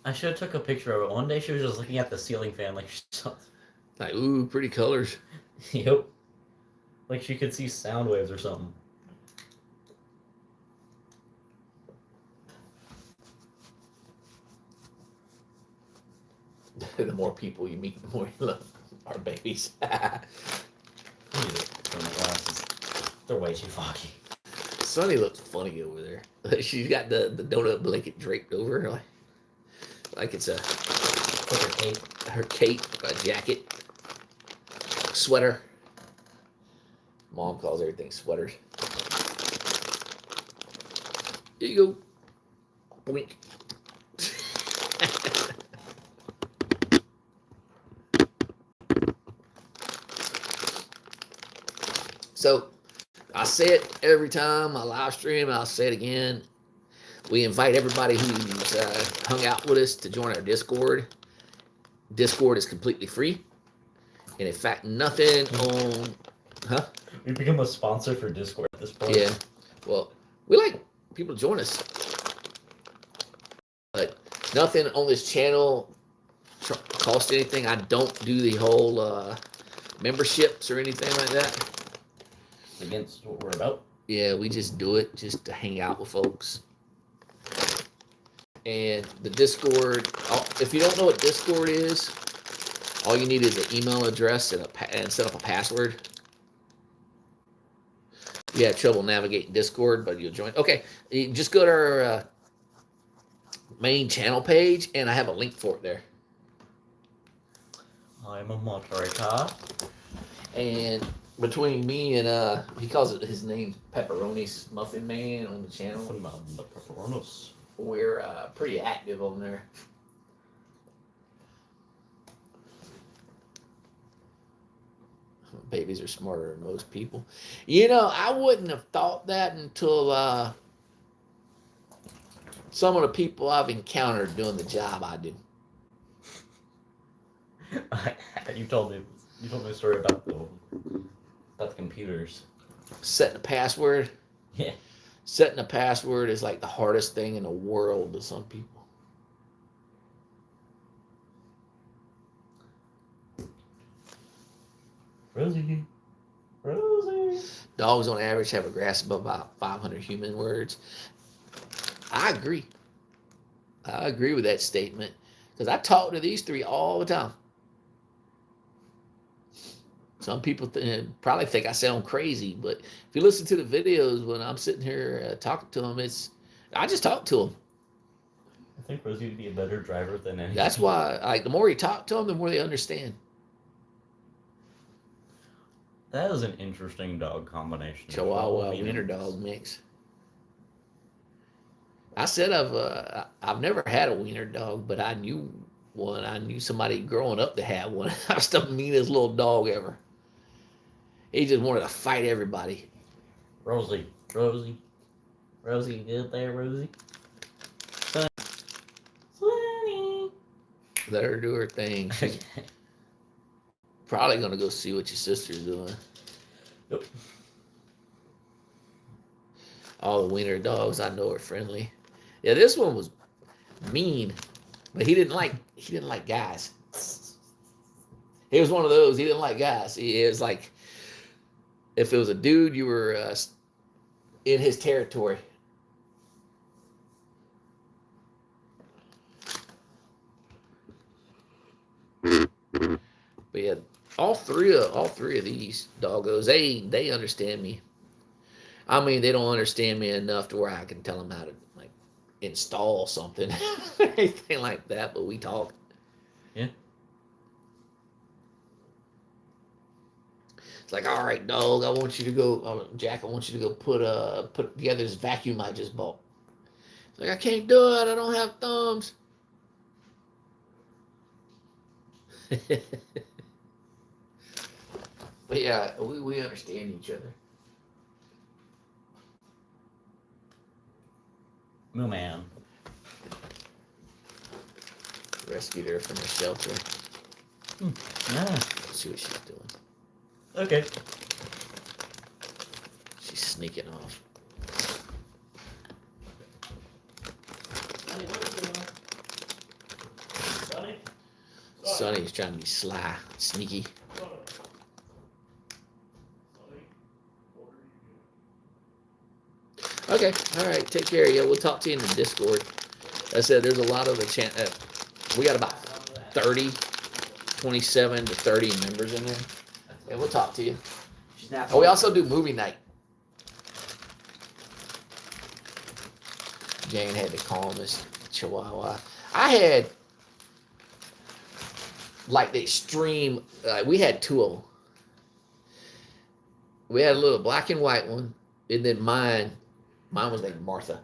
I should have took a picture of it. One day she was just looking at the ceiling fan like Like, ooh, pretty colors. Yep. Like she could see sound waves or something. The more people you meet, the more you love our babies. They're way too foggy. Sunny looks funny over there. She's got the donut blanket draped over her, like it's her cape, a jacket, sweater. Mom calls everything sweaters. Here you go. Boink. So I say it every time I live stream, and I'll say it again. We invite everybody who's hung out with us to join our Discord. Discord is completely free. And in fact, nothing on... Huh? We become a sponsor for Discord at this point. Yeah. Well, we like people to join us. But nothing on this channel costs anything. I don't do the whole memberships or anything like that. Against what we're about. Yeah, we just do it just to hang out with folks. And the Discord, if you don't know what Discord is, all you need is an email address and set up a password. You have trouble navigating Discord, but you'll join. Okay, you just go to our main channel page, and I have a link for it there. I'm a moderator. And between me and he calls it his name Pepperoni's Muffin Man on the channel. The Pepperonis. We're pretty active on there. Babies are smarter than most people. You know, I wouldn't have thought that until some of the people I've encountered doing the job I do. You told me a story about the computers. Setting a password. Yeah. Setting a password is like the hardest thing in the world to some people. Rosie. Dogs on average have a grasp of about 500 human words. I agree. I agree with that statement because I talk to these three all the time. Some people probably think I sound crazy, but if you listen to the videos when I'm sitting here talking to them, I just talk to them. I think Rosie would be a better driver than any. That's why, like, the more you talk to them, the more they understand. That is an interesting dog combination. Chihuahua wiener dog mix. I said I've never had a wiener dog, but I knew one. I knew somebody growing up that had one. I was the meanest little dog ever. He just wanted to fight everybody. Rosie, you good there, Rosie? Sunny. Let her do her thing. She's probably gonna go see what your sister's doing. Yep. All the wiener dogs I know are friendly. Yeah, this one was mean, but he didn't like guys. He was one of those. He didn't like guys. He was like, if it was a dude, you were in his territory. But yeah, all three of these doggos, they understand me. I mean, they don't understand me enough to where I can tell them how to like install something, anything like that. But we talk. Yeah. It's like, all right, dog, I want you to go, Jack. I want you to go put together this vacuum I just bought. It's like, I can't do it. I don't have thumbs. But yeah, we understand each other. Moo man. Rescued her from the shelter. Yeah. Let's see what she's doing. Okay. She's sneaking off. Sonny's trying to be sly, sneaky. Okay, all right, take care. Yeah, we'll talk to you in the Discord. Like I said, there's a lot of the we got about 27 to 30 members in there. And we'll talk to you. Oh, we also do movie night. Jane had to calm this Chihuahua. I had like the extreme. We had two of them. We had a little black and white one, and then mine was named Martha.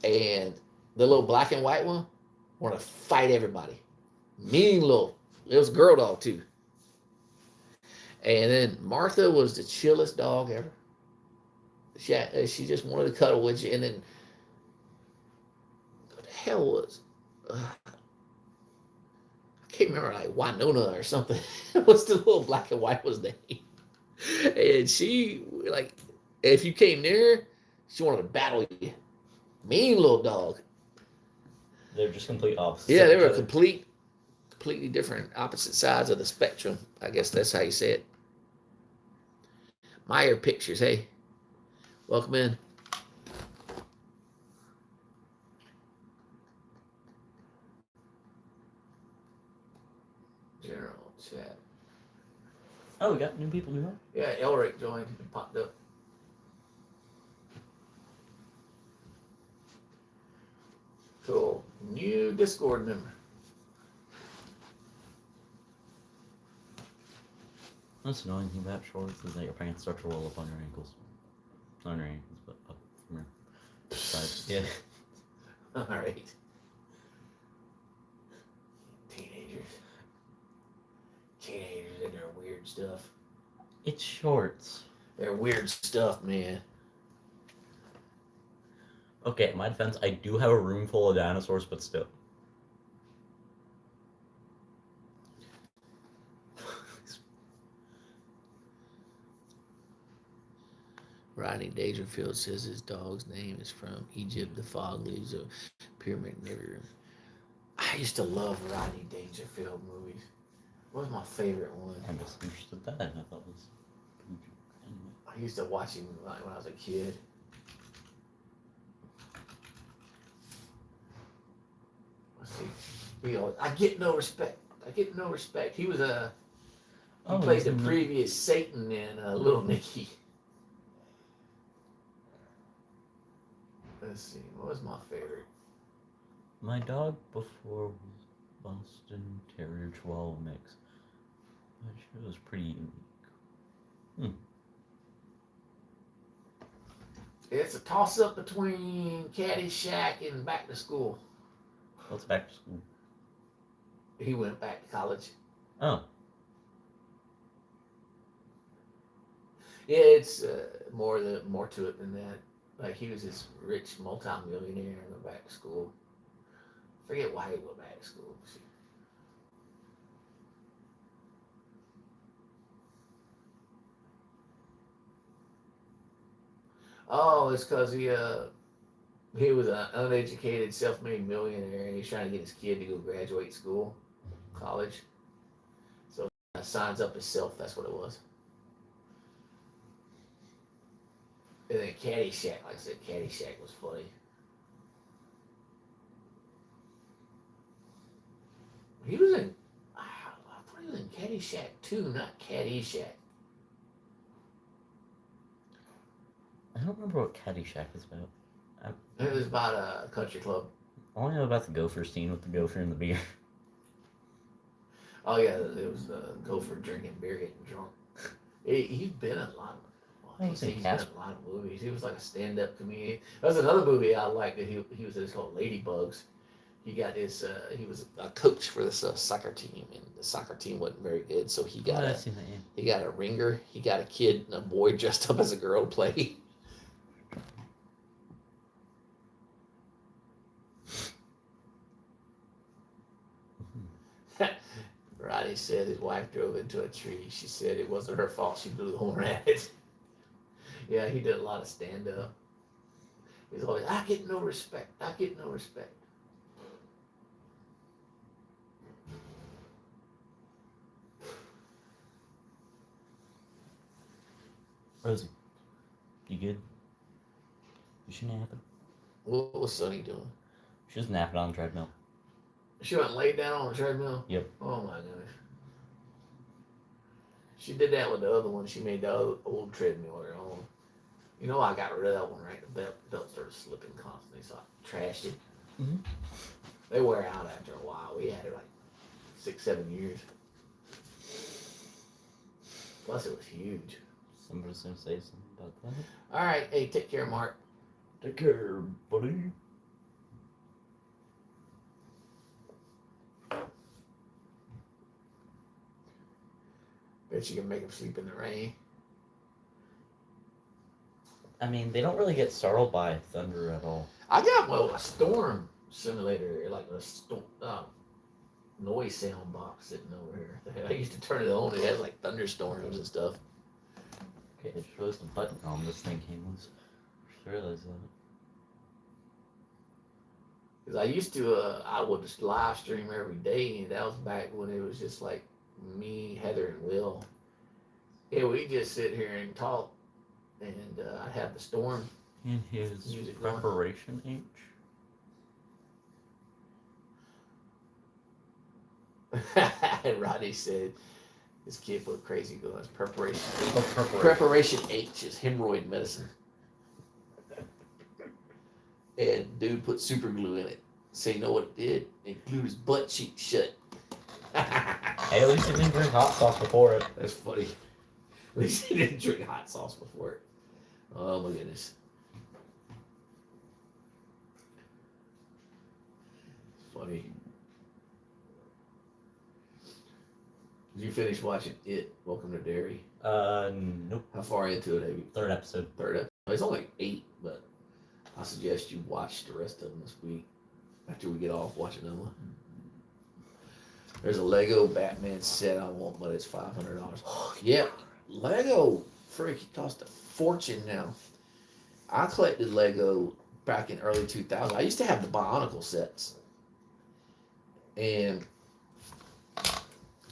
And the little black and white one wanted to fight everybody. Mean little. It was a girl dog too. And then Martha was the chillest dog ever. She just wanted to cuddle with you. And then what the hell was? I can't remember, like Winona or something. What's the little black and white was name? And she, like, if you came near her, she wanted to battle you. Mean little dog. They're just complete opposites. Yeah, they were completely different, opposite sides of the spectrum. I guess that's how you say it. Meyer Pictures, hey. Welcome in. General chat. Oh, we got new people new. Yeah, Elric joined and popped up. Cool. New Discord member. That's annoying thing about shorts is that your pants start to roll up on your ankles. Not on your ankles, but up from your sides. Yeah. All right. Teenagers and their weird stuff. It's shorts. They're weird stuff, man. Okay, in my defense, I do have a room full of dinosaurs, but still. Rodney Dangerfield says his dog's name is from Egypt. The fog leaves a pyramid in every room. I used to love Rodney Dangerfield movies. What was my favorite one? I just understood that, and I thought it was. I used to watch him like when I was a kid. Let's see. I get no respect. I get no respect. He was a. He played the previous Satan in Little Nicky. Let's see. What was my favorite? My dog before was Boston Terrier Chihuahua mix. It was pretty unique. It's a toss-up between Caddyshack and Back to School. What's Back to School? He went back to college. Oh. Yeah, it's more to it than that. Like he was this rich multi-millionaire and went back to school. Forget why he went back to school. Oh, it's because he was an uneducated, self-made millionaire, and he's trying to get his kid to go graduate school, college. So he signs up himself. That's what it was. And then Caddyshack, like I said, Caddyshack was funny. He was in. I thought he was in Caddyshack 2, not Caddyshack. I don't remember what Caddyshack is about. It was about a country club. I only know about the gopher scene with the gopher and the beer. Oh yeah, it was the gopher drinking beer, getting drunk. He's been in a lot of. He's been in a lot of movies. He was like a stand-up comedian. That was another movie I liked that he was in. It's called Ladybugs. He got his. He was a coach for this soccer team, and the soccer team wasn't very good, so he got he got a ringer. He got a kid and a boy dressed up as a girl to play. Roddy said his wife drove into a tree. She said it wasn't her fault. She blew the horn at it. Yeah, he did a lot of stand-up. He's always, I get no respect. I get no respect. Rosie, you good? You should nap it. What was Sonny doing? She was napping on the treadmill. She went and laid down on the treadmill? Yep. Oh my goodness. She did that with the other one. She made the old treadmill her own. You know, I got rid of that one, right? The belt started slipping constantly, so I trashed it. Mm-hmm. They wear out after a while. We had it like 6-7 years. Plus, it was huge. Somebody's gonna say something about that. All right. Hey, take care, Mark. Take care, buddy. Bet you can make him sleep in the rain. I mean, they don't really get startled by thunder at all. I got a storm simulator, like a noise sound box sitting over here. I used to turn it on. It has like thunderstorms and stuff. Okay, it shows the button on this thing came loose. I just realized that. Because I used to, I would just live stream every day, and that was back when it was just like me, Heather, and Will. Yeah, we just sit here and talk, and I'd have the storm. In his music preparation age. Roddy said, this kid put crazy guns. Preparation H. Oh, Preparation H is hemorrhoid medicine. And dude put super glue in it. So you know what it did? It glued his butt cheek shut. Hey, at least he didn't drink hot sauce before it. That's funny. At least he didn't drink hot sauce before it. Oh my goodness. It's funny. Did you finish watching It, Welcome to Derry? Nope. How far into it have you? Third episode. Third episode. It's only 8, but I suggest you watch the rest of them this week after we get off watching them. There's a Lego Batman set I want, but it's $500. Yeah, Lego freaking cost a fortune now. I collected Lego back in early 2000. I used to have the Bionicle sets. And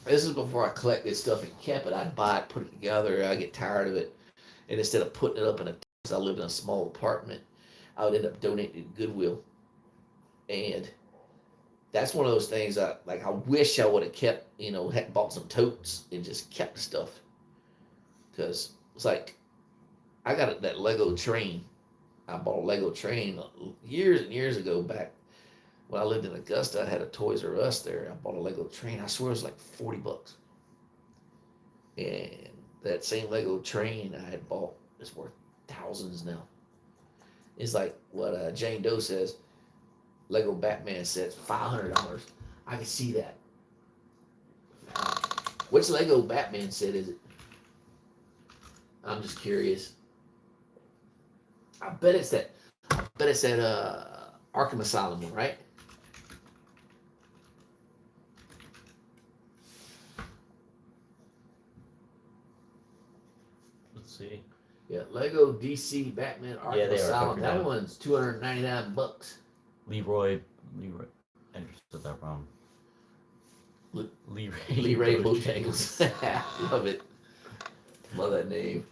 this is before I collected stuff and kept it. I'd buy it, put it together. I get tired of it. And instead of putting it up in a, because I live in a small apartment, I would end up donating it to Goodwill. And that's one of those things I wish I would have kept, had bought some totes and just kept the stuff. Because it's like, I got that Lego train. I bought a Lego train years and years ago back when I lived in Augusta. I had a Toys R Us there. I bought a Lego train. I swear it was like $40. And that same Lego train I had bought is worth thousands now. It's like what Jane Doe says. Lego Batman sets $500. I can see that. Which Lego Batman set is it? I'm just curious. I bet it's that Arkham Asylum one, right? Let's see. Yeah, Lego DC Batman Arkham Asylum. That one's $299. Leroy. I just said that wrong. Leroy Bojangles. Love it. Love that name.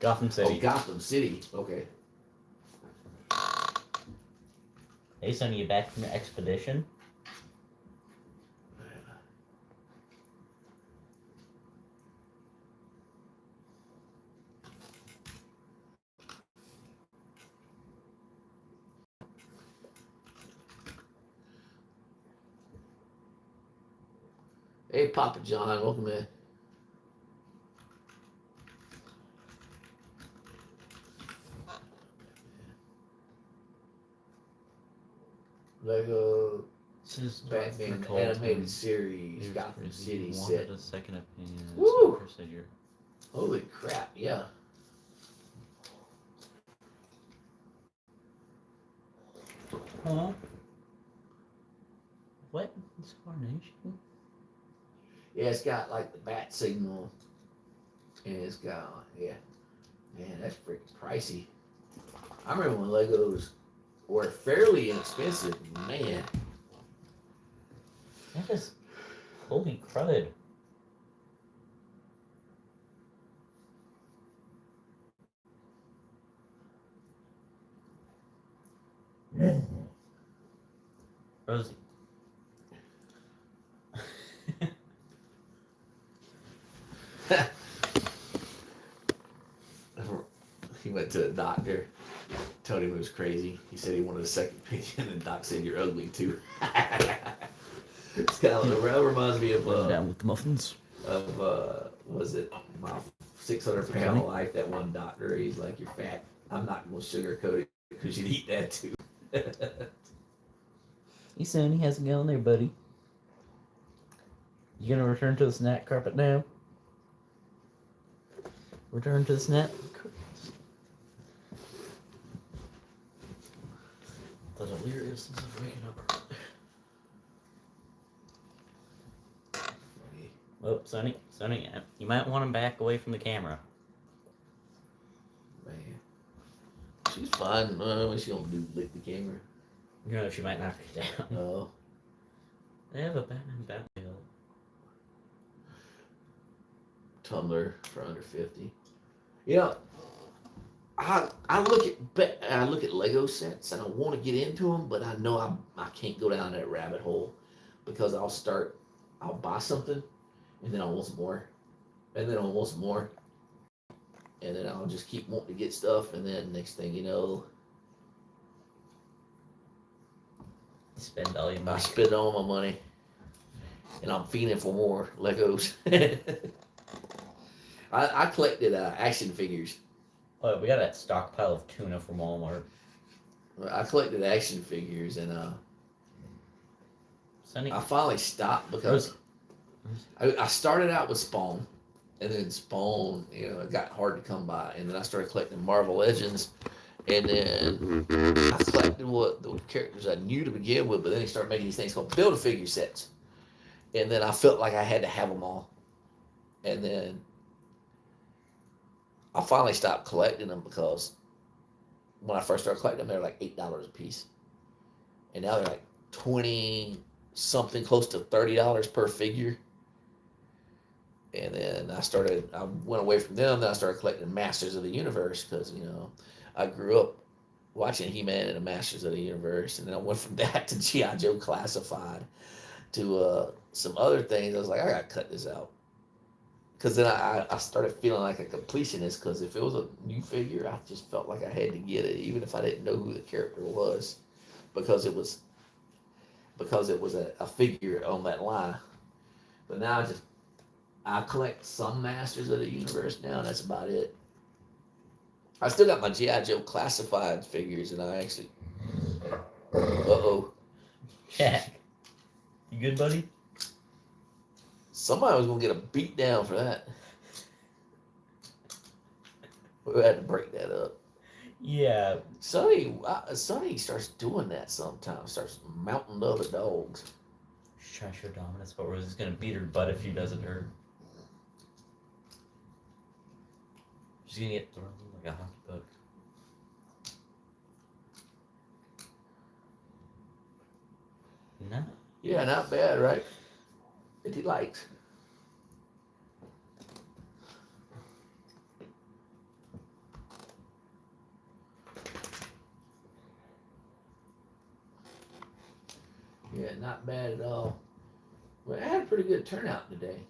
Gotham City. Oh, Gotham City. Okay. Hey, Sonny, you back from your expedition? Hey, Papa John. Welcome in. Lego Batman animated series, Gotham City set. A second opinion. Woo! Holy crap! Yeah. Huh? What? Incarnation? Yeah, it's got like the bat signal, and it's got man, that's freaking pricey. I remember when Legos were fairly inexpensive, man. That is holy crud. Rosie. He went to the doctor, told him it was crazy. He said he wanted a second opinion, and the doc said you're ugly too. It's kind of that reminds me of down with the muffins. Was it my 600-pound life? That one doctor, he's like, you're fat. I'm not gonna sugarcoat it because you'd eat that too. Hey, Sonny, how's it going there, buddy? You gonna return to the snack carpet now? Return to the snack. The deliriousness of waking up. Oh, Sonny, you might want to back away from the camera. Man, she's fine. She don't lick the camera. No, she might knock you down. Oh. They have a Batman Batmobile. Tumblr for under 50. I look at Lego sets and I want to get into them, but I know I can't go down that rabbit hole because I'll buy something and then I'll want some more, and then I'll want some more, and then I'll just keep wanting to get stuff, and then next thing you know, Spend all your money. I spend all my money, and I'm fiending for more Legos. I collected action figures. Oh, we got a stockpile of tuna from Walmart. I collected action figures, and Sonny, I finally stopped because I started out with Spawn, and then Spawn, it got hard to come by, and then I started collecting Marvel Legends, and then I collected what the characters I knew to begin with, but then they started making these things called Build-A-Figure sets, and then I felt like I had to have them all, and then I finally stopped collecting them because when I first started collecting them, they were like $8 a piece, and now they're like 20 something, close to $30 per figure. And then I went away from them. Then I started collecting Masters of the Universe because I grew up watching He-Man and the Masters of the Universe, and then I went from that to GI Joe Classified to some other things. I was like, I gotta cut this out because then I started feeling like a completionist because if it was a new figure, I just felt like I had to get it, even if I didn't know who the character was, because it was a figure on that line. But now I collect some Masters of the Universe now, and that's about it. I still got my GI Joe Classified figures, and I actually. Uh-oh. Jack, you good, buddy? Somebody was gonna get a beat down for that. We had to break that up. Yeah. Sonny starts doing that sometimes. Starts mounting the other dogs. She's trying to show dominance, but Rose is gonna beat her butt if she doesn't hurt. She's gonna get thrown like a hockey puck. No. Yeah, not bad, right? That he likes. Yeah, not bad at all. Well, I had a pretty good turnout today.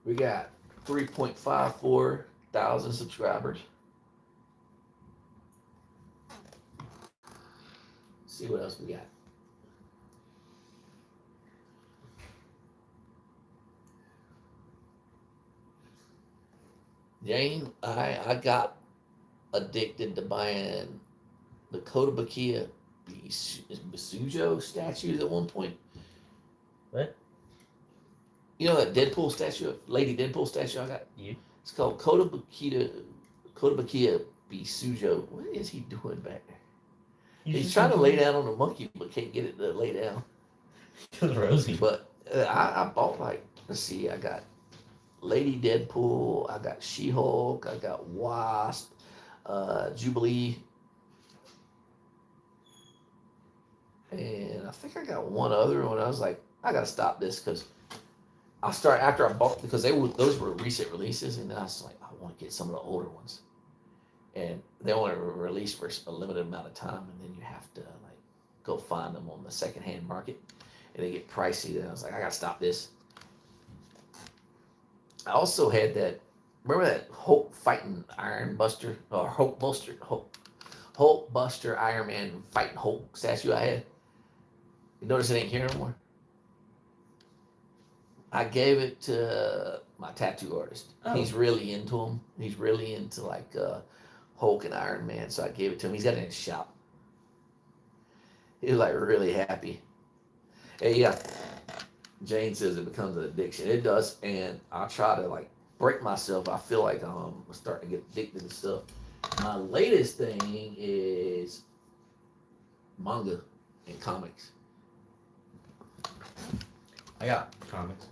We got 3.54 thousand subscribers. Let's see what else we got. Jane, I got addicted to buying the Kotobukiya Bisujo statues at one point. What? You know that Deadpool statue, Lady Deadpool statue I got? You? It's called Kotobukiya Bisujo. What is he doing back there? He's trying to lay down on the monkey, but can't get it to lay down. Because Rosie. But I bought let's see, I got Lady Deadpool, I got She-Hulk, I got Wasp, Jubilee, and I think I got one other one. I was like, I gotta stop this because I start after I bought because those were recent releases, and then I was like, I want to get some of the older ones, and they only were released for a limited amount of time, and then you have to go find them on the secondhand market, and they get pricey. And I was like, I gotta stop this. I also had that. Remember that Hulk fighting Iron Buster or Hulk Buster Iron Man fighting Hulk statue I had? You notice it ain't here no more? I gave it to my tattoo artist. Oh. He's really into them. He's really into Hulk and Iron Man, so I gave it to him. He's got it in his shop. He was really happy. Hey, yeah. Jane says it becomes an addiction. It does, and I try to break myself. I feel like I'm starting to get addicted to stuff. My latest thing is manga and comics. I got comics.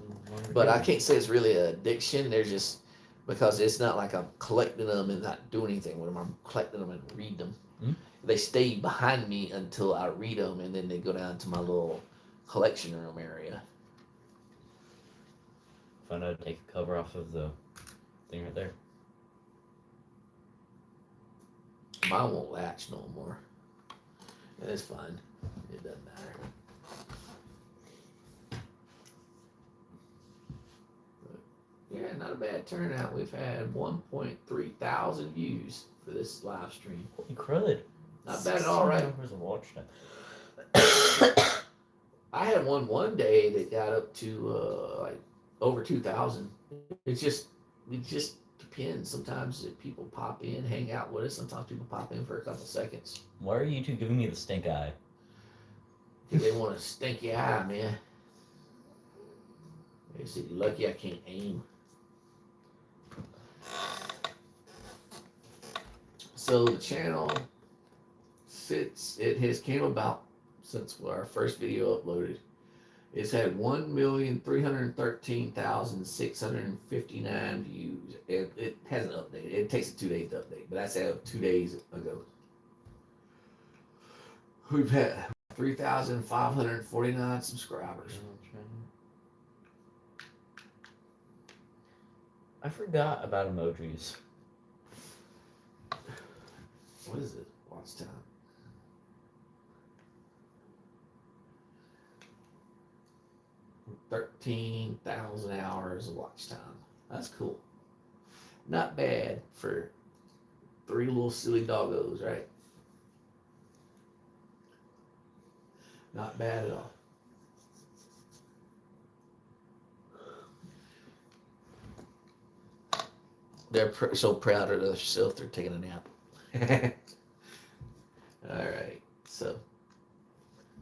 But I can't say it's really an addiction. They're just because it's not like I'm collecting them and not doing anything with them. I'm collecting them and read them. Mm-hmm. They stay behind me until I read them, and then they go down to my little collection room area. Find out to take the cover off of the thing right there. Mine won't latch no more. And it's fine. It doesn't matter. Yeah, not a bad turnout. We've had 1.3 thousand views for this live stream. Holy crud. Not bad at all, right? Where's the watch time? I had one day that got up to over 2,000. It just depends. Sometimes people pop in, hang out with us. Sometimes people pop in for a couple seconds. Why are you two giving me the stink eye? They want a stinky eye, man. They said, you're lucky I can't aim. So the channel it has came about since our first video uploaded. It's had 1,313,659 views. It hasn't updated. It takes 2 days to update, but that's out 2 days ago. We've had 3,549 subscribers. I forgot about emojis. What is it? Watch time. $13,000 hours of watch time. That's cool. Not bad for 3 little silly doggos, right? Not bad at all. They're so proud of themselves, they're taking a nap. All right, so,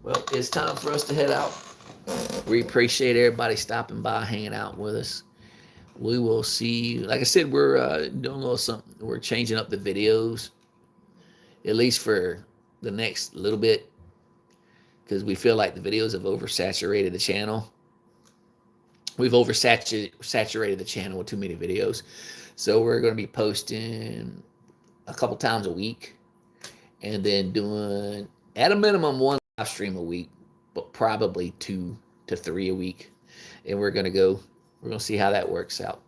well, it's time for us to head out. We appreciate everybody stopping by, hanging out with us. We will see you. Like I said, we're doing a little something. We're changing up the videos, at least for the next little bit, because we feel like the videos have oversaturated the channel. We've oversaturated the channel with too many videos. So we're going to be posting a couple times a week, and then doing at a minimum 1 live stream a week, but probably 2 to 3 a week. And we're going to see how that works out.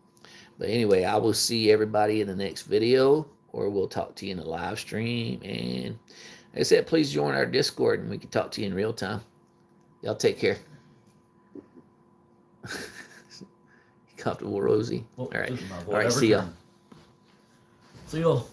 But anyway, I will see everybody in the next video, or we'll talk to you in the live stream. And like I said, please join our Discord and we can talk to you in real time. Y'all take care. Comfortable, Rosie? All right. All right, see y'all. See y'all.